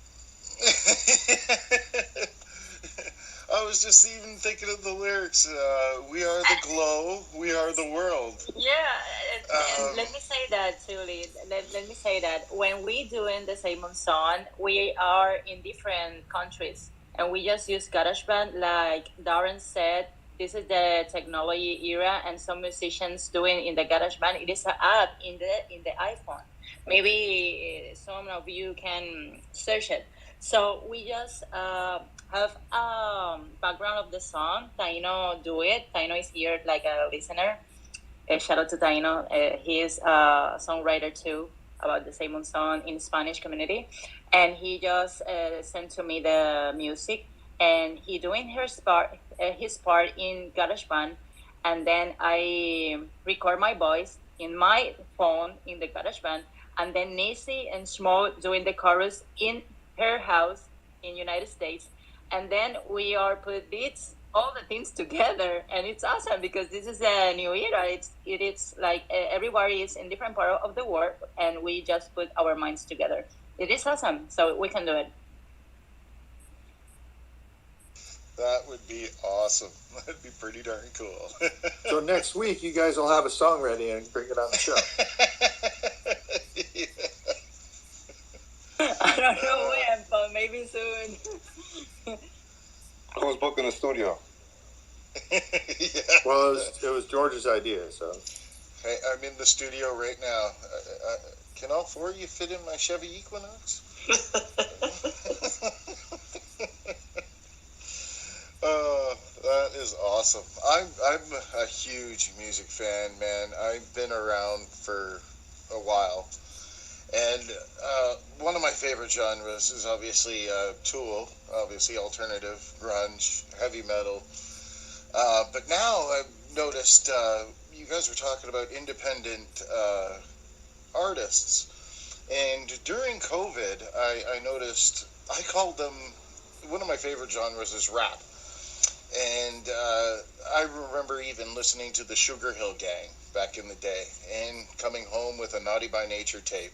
I was just even thinking of the lyrics. We are the glow, we are the world. Yeah, and let me say that too, Lee. Let me say that when we doing the Simon song, we are in different countries, and we just use GarageBand. Like Darren said, this is the technology era, and some musicians doing in the GarageBand. It is an app in the iPhone. Maybe some of you can search it. So we just have background of the song. Taino do it. Taino is here like a listener. Shout out to Taino. He is a songwriter too about the Simon song in Spanish community, and he just sent to me the music, and he doing his part in GarageBand, and then I record my voice in my phone in the GarageBand, and then Nisi and Smo doing the chorus in her house in United States, and then we are put all the things together, and it's awesome because this is a new era. It's like everybody is in different part of the world, and we just put our minds together. It is awesome, so we can do it. That would be awesome. That'd be pretty darn cool. So next week, you guys will have a song ready and bring it on the show. Yeah. I don't know when, but maybe soon. Who's booking the studio? Yeah. Well, it was George's idea, so. Hey, I'm in the studio right now. Can all four of you fit in my Chevy Equinox? That is awesome. I'm a huge music fan, man. I've been around for a while. And one of my favorite genres is obviously Tool, obviously alternative, grunge, heavy metal. But now I've noticed you guys were talking about independent artists. And during COVID, I noticed, I called them, one of my favorite genres is rap. And I remember even listening to the Sugar Hill Gang back in the day and coming home with a Naughty by Nature tape.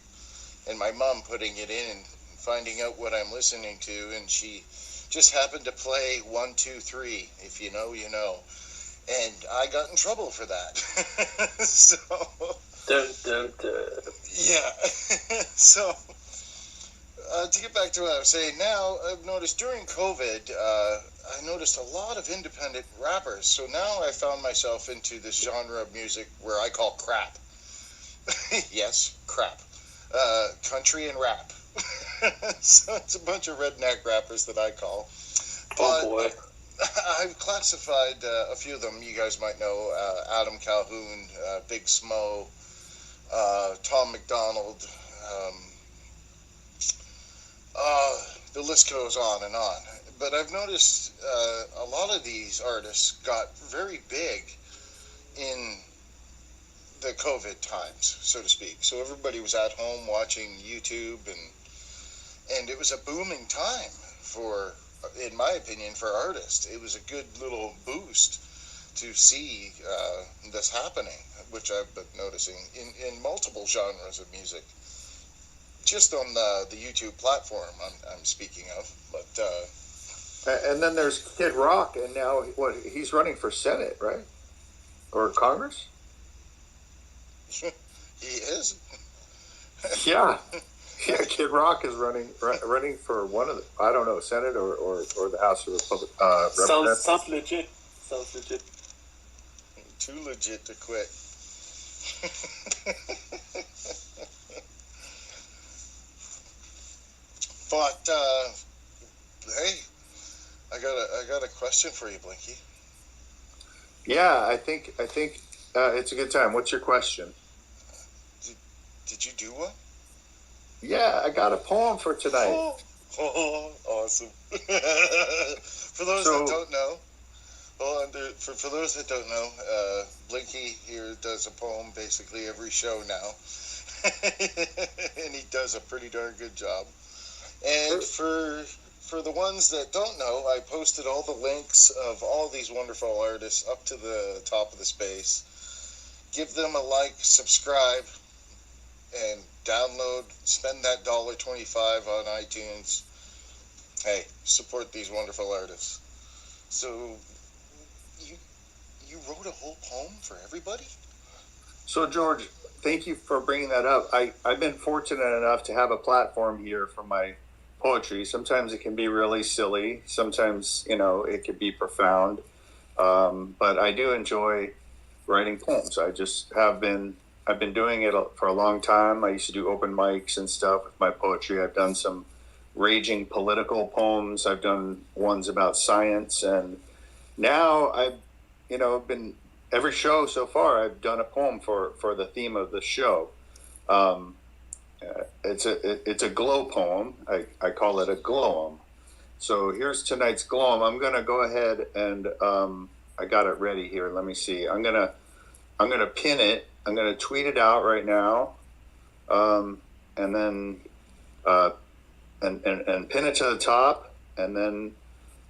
And my mom putting it in and finding out what I'm listening to, and she just happened to play 1, 2, 3. If you know, you know. And I got in trouble for that. So, Dun, dun, dun. yeah. So, to get back to what I was saying now, I've noticed during COVID, I noticed a lot of independent rappers. So now I found myself into this genre of music where I call crap. Yes, crap. Country and rap. So it's a bunch of redneck rappers that I call. But boy. I've classified a few of them. You guys might know Adam Calhoun, Big Smo, Tom McDonald. The list goes on and on. But I've noticed a lot of these artists got very big in the COVID times, so to speak. So everybody was at home watching YouTube, and it was a booming time for, in my opinion, for artists. It was a good little boost to see this happening, which I've been noticing in multiple genres of music. Just on the YouTube platform I'm speaking of. But And then there's Kid Rock, and now he's running for Senate, right? Or Congress? he is. Yeah. Yeah, Kid Rock is running for one of the, I don't know, Senate or the House of Representatives. Sounds legit. Sounds legit. Too legit to quit. But hey, I got a question for you, Blinky. Yeah, I think it's a good time. What's your question? Did you do one? Yeah, I got a poem for tonight. Oh, awesome. For those that don't know, for those that don't know, Blinky here does a poem basically every show now, and he does a pretty darn good job. And for the ones that don't know, I posted all the links of all these wonderful artists up to the top of the space. Give them a like, subscribe, and download. Spend that $1.25 on iTunes. Hey, support these wonderful artists. So, you wrote a whole poem for everybody? So, George, thank you for bringing that up. I've been fortunate enough to have a platform here for my poetry. Sometimes it can be really silly. Sometimes, it could be profound. But I do enjoy writing poems. I've been doing it for a long time. I used to do open mics and stuff with my poetry. I've done some raging political poems. I've done ones about science. And now I've been, every show so far, I've done a poem for the theme of the show. It's a glow poem. I call it a glowum. So here's tonight's glowum. I'm gonna go ahead and I got it ready here. Let me see. I'm gonna pin it. I'm gonna tweet it out right now, and then and pin it to the top. And then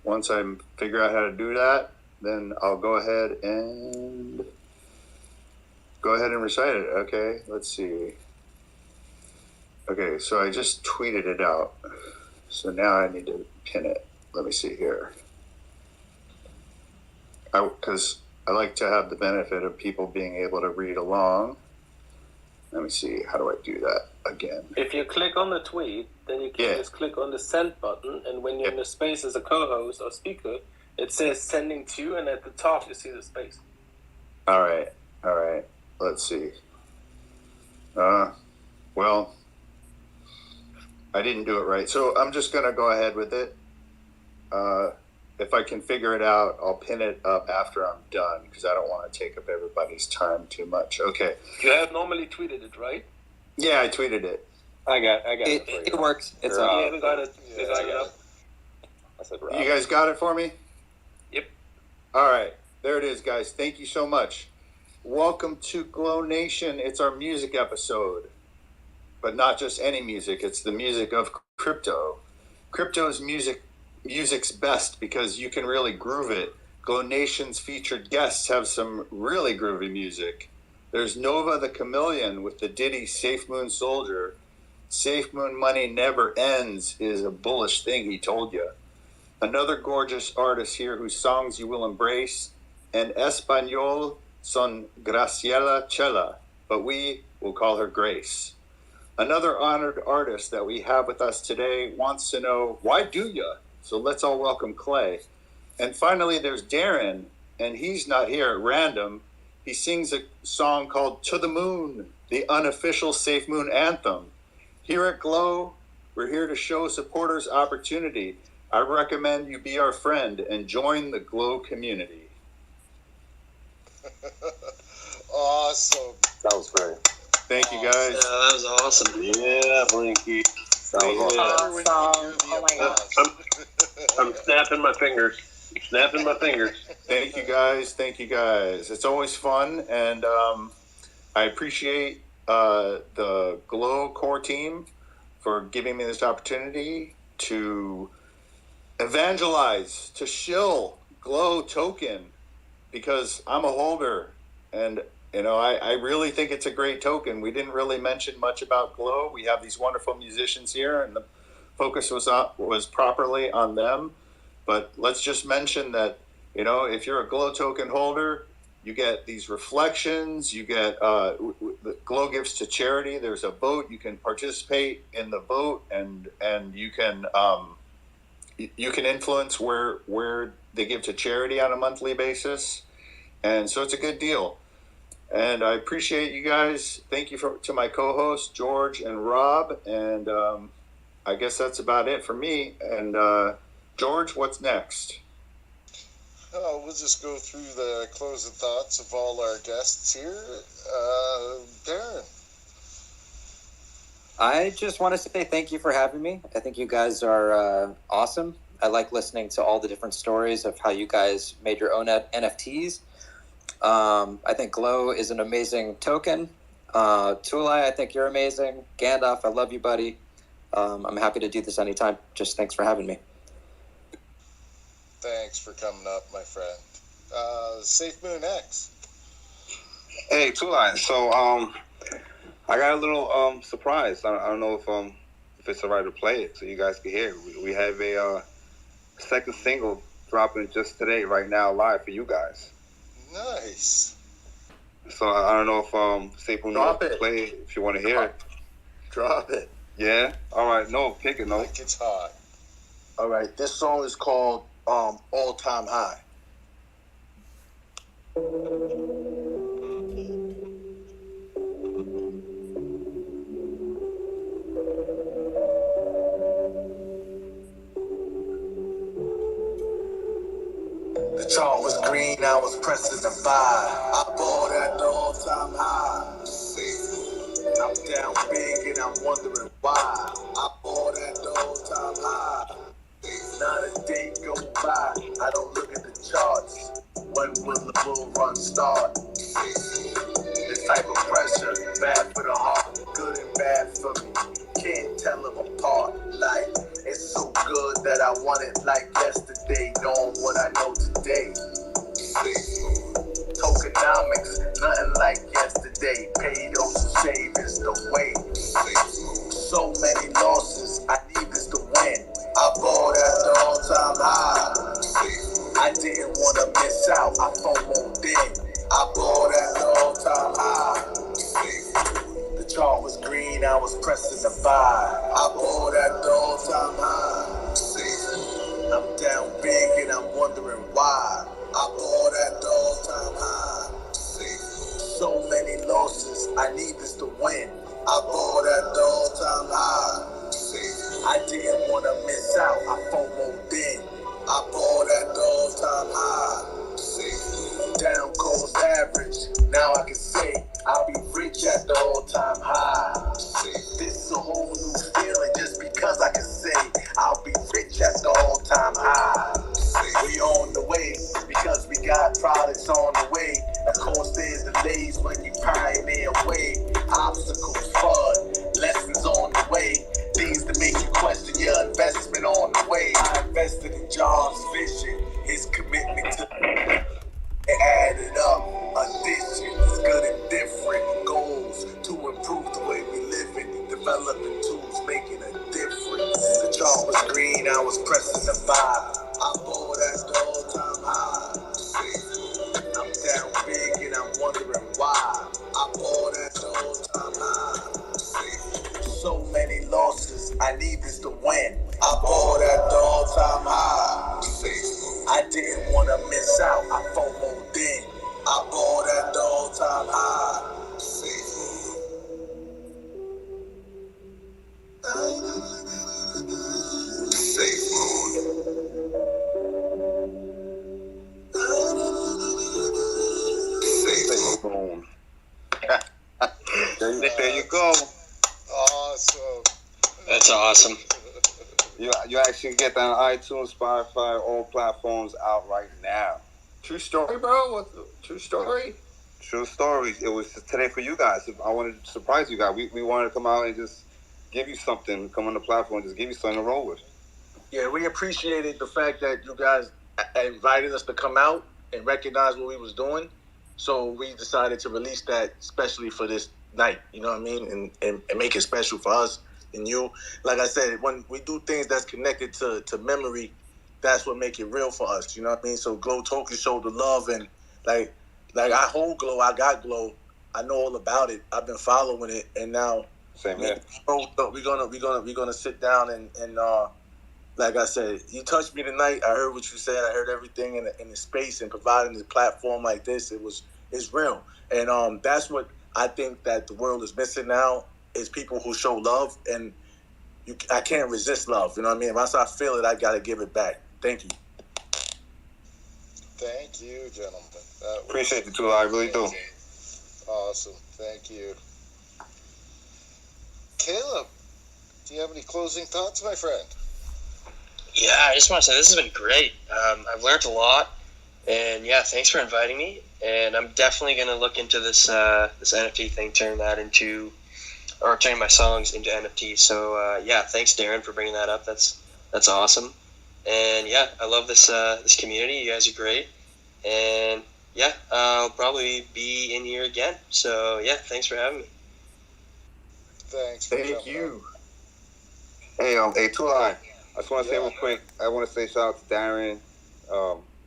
once I figure out how to do that, then I'll go ahead and recite it. Okay. Let's see. Okay, so I just tweeted it out. So now I need to pin it. Let me see here. Because I like to have the benefit of people being able to read along. Let me see. How do I do that again? If you click on the tweet, then you can just click on the send button. And when you're in the space as a co-host or speaker, it says sending to, and at the top you see the space. All right. Let's see. Well, I didn't do it right. So I'm just going to go ahead with it. If I can figure it out, I'll pin it up after I'm done because I don't want to take up everybody's time too much. Okay. You have normally tweeted it, right? Yeah, I tweeted it. I got it. It works. It's Yeah, on. we got it. We got it up. I said, You guys got it for me? Yep. All right. There it is, guys. Thank you so much. Welcome to Glow Nation. It's our music episode. But not just any music. It's the music of crypto. Crypto's music's best because you can really groove it. Glow Nation's featured guests have some really groovy music. There's Nova the Chameleon with the ditty Safe Moon Soldier. Safe Moon money never ends is a bullish thing, he told you. Another gorgeous artist here whose songs you will embrace. En Español son Graciela Chela, but we will call her Grace. another honored artist that we have with us today wants to know, why do ya? So let's all welcome Clay. And finally, there's Darren, and he's not here at random. He sings a song called To the Moon, the unofficial Safe Moon anthem. Here at Glow, we're here to show supporters opportunity. I recommend you be our friend and join the Glow community. Awesome. That was great. Thank you, Yeah, guys. that was awesome. Yeah, Blinky. That was awesome. Awesome. Oh my gosh. I'm snapping my fingers. Snapping my fingers. Thank you, guys. Thank you, guys. It's always fun, and I appreciate the Glow core team for giving me this opportunity to evangelize, to shill Glow token, because I'm a holder, and I really think it's a great token. We didn't really mention much about Glow. We have these wonderful musicians here, and the focus was properly on them. But let's just mention that, if you're a Glow token holder, you get these reflections, you get the Glow gives to charity. There's a vote. You can participate in the vote, and you can influence where they give to charity on a monthly basis. And so it's a good deal. And I appreciate you guys. Thank you to my co-hosts, George and Rob. And I guess that's about it for me. And George, what's next? We'll just go through the closing thoughts of all our guests here. Darren. I just want to say thank you for having me. I think you guys are awesome. I like listening to all the different stories of how you guys made your own NFTs. I think Glow is an amazing token. Tulai, I think you're amazing. Gandalf, I love you, buddy. I'm happy to do this anytime. Just thanks for having me. Thanks for coming up, my friend. Safe Moon X. Hey, Two Lines. So, I got a little surprise. I don't know if it's alright to play it, so you guys can hear it. We have a second single dropping just today, right now, live for you guys. Nice. So I don't know if Safe Moon Drop knows to it. play it, if you want to hear it. Drop it. Yeah. All right. No, pick it. No. Like it's hot. All right, this song is called All Time High. The chart was green, I was pressing the vibe. I bought at the all-time high. I'm down big and I'm wondering why. I bought at the all-time high. Not a day go by, I don't look at the charts. When will the bull run start? This type of pressure, bad for the heart, good and bad for me. Can't tell them apart. Like, it's so good that I want it like yesterday, knowing what I know today. Tokenomics, nothing like yesterday. Paid ocean shave is the way. So many losses, I need this to win. I bought at the all-time high. I didn't want to miss out, I FOMO'd in. I bought at the all-time high. The chart was green, I was pressing the vibe. I bought at the all-time high. I'm down big and I'm wondering why. I bought at the all-time high. So many losses, I need this to win. I bought at the all-time high. I didn't want to miss out, I FOMO'd in. I bought at the all-time high. Down cost average, now I can say I'll be rich at the all-time high. This is a whole new feeling just because I can say I'll be rich at the all-time high. We on the way because we got products on the way. Of course there's delays when you pioneer way. Obstacles, fun, lessons on the way. Things to make you question your investment on the way. I invested in John's vision, his commitment to it added up. Additions, good and different goals to improve the way we live it. Developing tools, making a difference. The chart was green, I was pressing the vibe. I bought at the all-time high. I'm wanna miss out. I FOMO'd in. I bought at the all-time high. Safe mood. Safe mood. Safe mood. There you go. Awesome. That's awesome. You actually get that on iTunes, Spotify, all platforms out right now. True story, bro. True story. True stories. It was today for you guys. I wanted to surprise you guys. We wanted to come out and just give you something. Come on the platform, just give you something to roll with. Yeah, we appreciated the fact that you guys invited us to come out and recognize what we was doing. So we decided to release that especially for this night. You know what I mean? And make it special for us and you. Like I said, when we do things that's connected to memory, that's what make it real for us. You know what I mean? So Glow Tokyo showed the love, and like I hold Glow, I got Glow. I know all about it. I've been following it, and now Same here. we're gonna sit down and like I said, you touched me tonight. I heard what you said. I heard everything in the space, and providing the platform like this, it's real. And that's what I think that the world is missing now is people who show love, and I can't resist love. You know what I mean? Once I feel it, I gotta give it back. Thank you. Thank you, gentlemen. Appreciate you too. I really do. Awesome. Thank you. Caleb, do you have any closing thoughts, my friend? Yeah, I just want to say this has been great. I've learned a lot, and yeah, thanks for inviting me. And I'm definitely going to look into this this NFT thing, turning my songs into NFTs. So yeah, thanks, Darren, for bringing that up. That's awesome. And yeah, I love this this community. You guys are great. And yeah, I'll probably be in here again. So yeah, thanks for having me. Thanks for Thank coming you. Hey, Tulai. I just want to say real quick. I want to say shout out to Darren,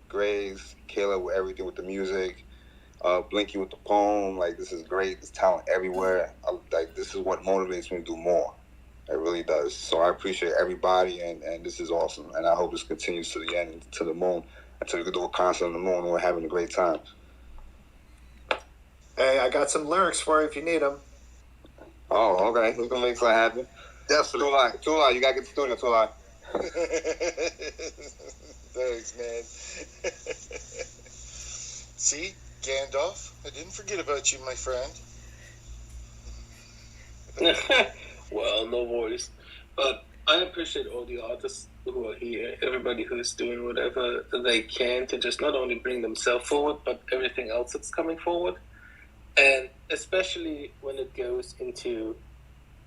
Graves, Caleb with everything with the music, Blinky with the poem. Like, this is great. There's talent everywhere. This is what motivates me to do more. It really does. So I appreciate everybody, and this is awesome. And I hope this continues to the end, to the moon, until we can do a concert on the moon. And we're having a great time. Hey, I got some lyrics for you if you need them. Oh, okay. We can make that happen. Definitely. Tulai, you got to get the studio, Tulai. Thanks, man. See, Gandalf, I didn't forget about you, my friend. Well, no worries. But I appreciate all the artists who are here, everybody who's doing whatever they can to just not only bring themselves forward, but everything else that's coming forward. And especially when it goes into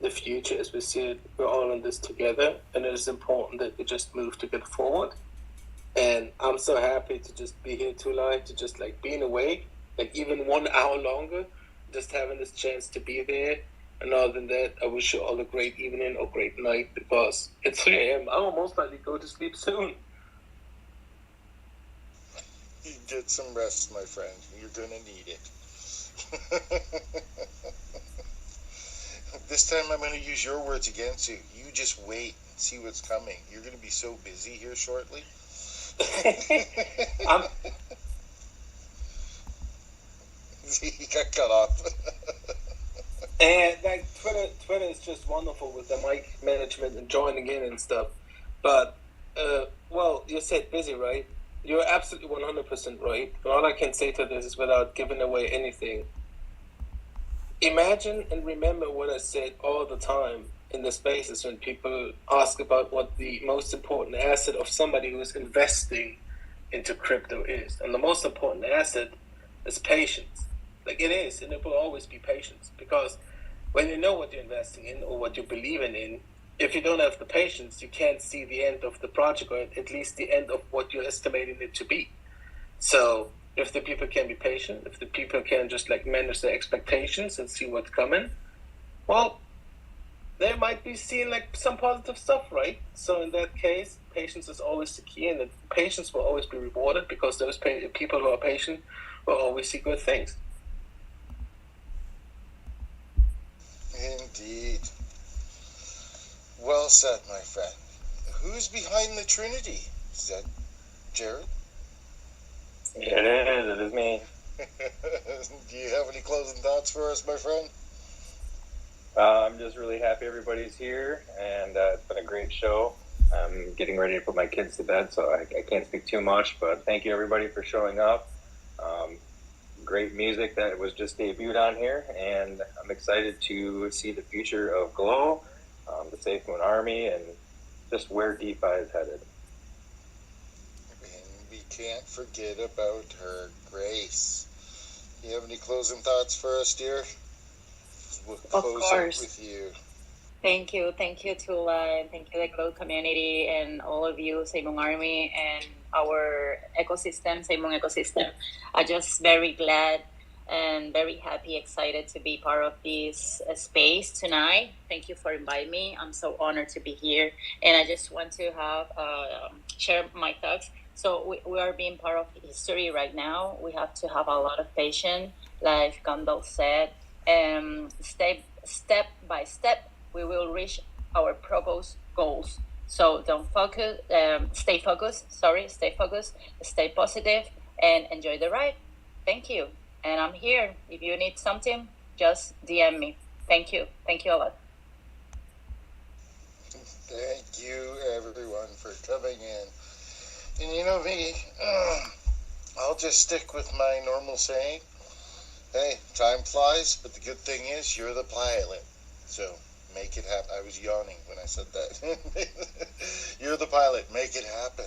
the future, as we see it, we're all in this together, and it is important that we just move to get forward. And I'm so happy to just be here tonight, to just like being awake, like even 1 hour longer, just having this chance to be there. And other than that, I wish you all a great evening or great night, because it's 3 a.m. I will most likely go to sleep soon. You get some rest, my friend. You're gonna need it. This time I'm going to use your words against you. You just wait and see what's coming. You're going to be so busy here shortly. He got cut off. And like Twitter is just wonderful with the mic management and joining in and stuff. But well, you said busy, right? You're absolutely 100% right. And all I can say to this is, without giving away anything, imagine and remember what I said all the time in the spaces when people ask about what the most important asset of somebody who is investing into crypto is. And the most important asset is patience. Like, it is, and it will always be patience. Because when you know what you're investing in or what you're believing in, if you don't have the patience, you can't see the end of the project, or at least the end of what you're estimating it to be. So if the people can be patient, if the people can just like manage their expectations and see what's coming, well, they might be seeing like some positive stuff, right? So in that case, patience is always the key, and patience will always be rewarded, because those people who are patient will always see good things. Indeed. Well said, my friend. Who's behind the Trinity? Is that Jared? was me. Do you have any closing thoughts for us, my friend? I'm just really happy everybody's here, and it's been a great show. I'm getting ready to put my kids to bed, so I can't speak too much, but thank you everybody for showing up. Great music that was just debuted on here, and I'm excited to see the future of Glow, the Safe Moon Army, and just where DeFi is headed. And we can't forget about her, Grace. You have any closing thoughts for us, dear? We'll close Of course. it with you. Thank you Tula, and thank you the Glow community and all of you, Simon Army, and our ecosystem, Simon ecosystem. I'm just very glad and very happy, excited to be part of this space tonight. Thank you for inviting me. I'm so honored to be here, and I just want to have share my thoughts. So we are being part of history right now. We have to have a lot of patience, like Gandalf said, and step by step we will reach our proposed goals. So stay focused, stay positive, and enjoy the ride. Thank you. And I'm here. If you need something, just DM me. Thank you a lot. Thank you, everyone, for coming in. And you know me, I'll just stick with my normal saying. Hey, time flies, but the good thing is you're the pilot. So make it happen. I was yawning when I said that. You're the pilot. Make it happen.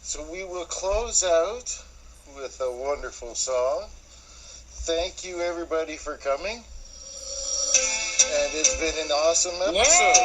So we will close out with a wonderful song. Thank you, everybody, for coming. And it's been an awesome episode.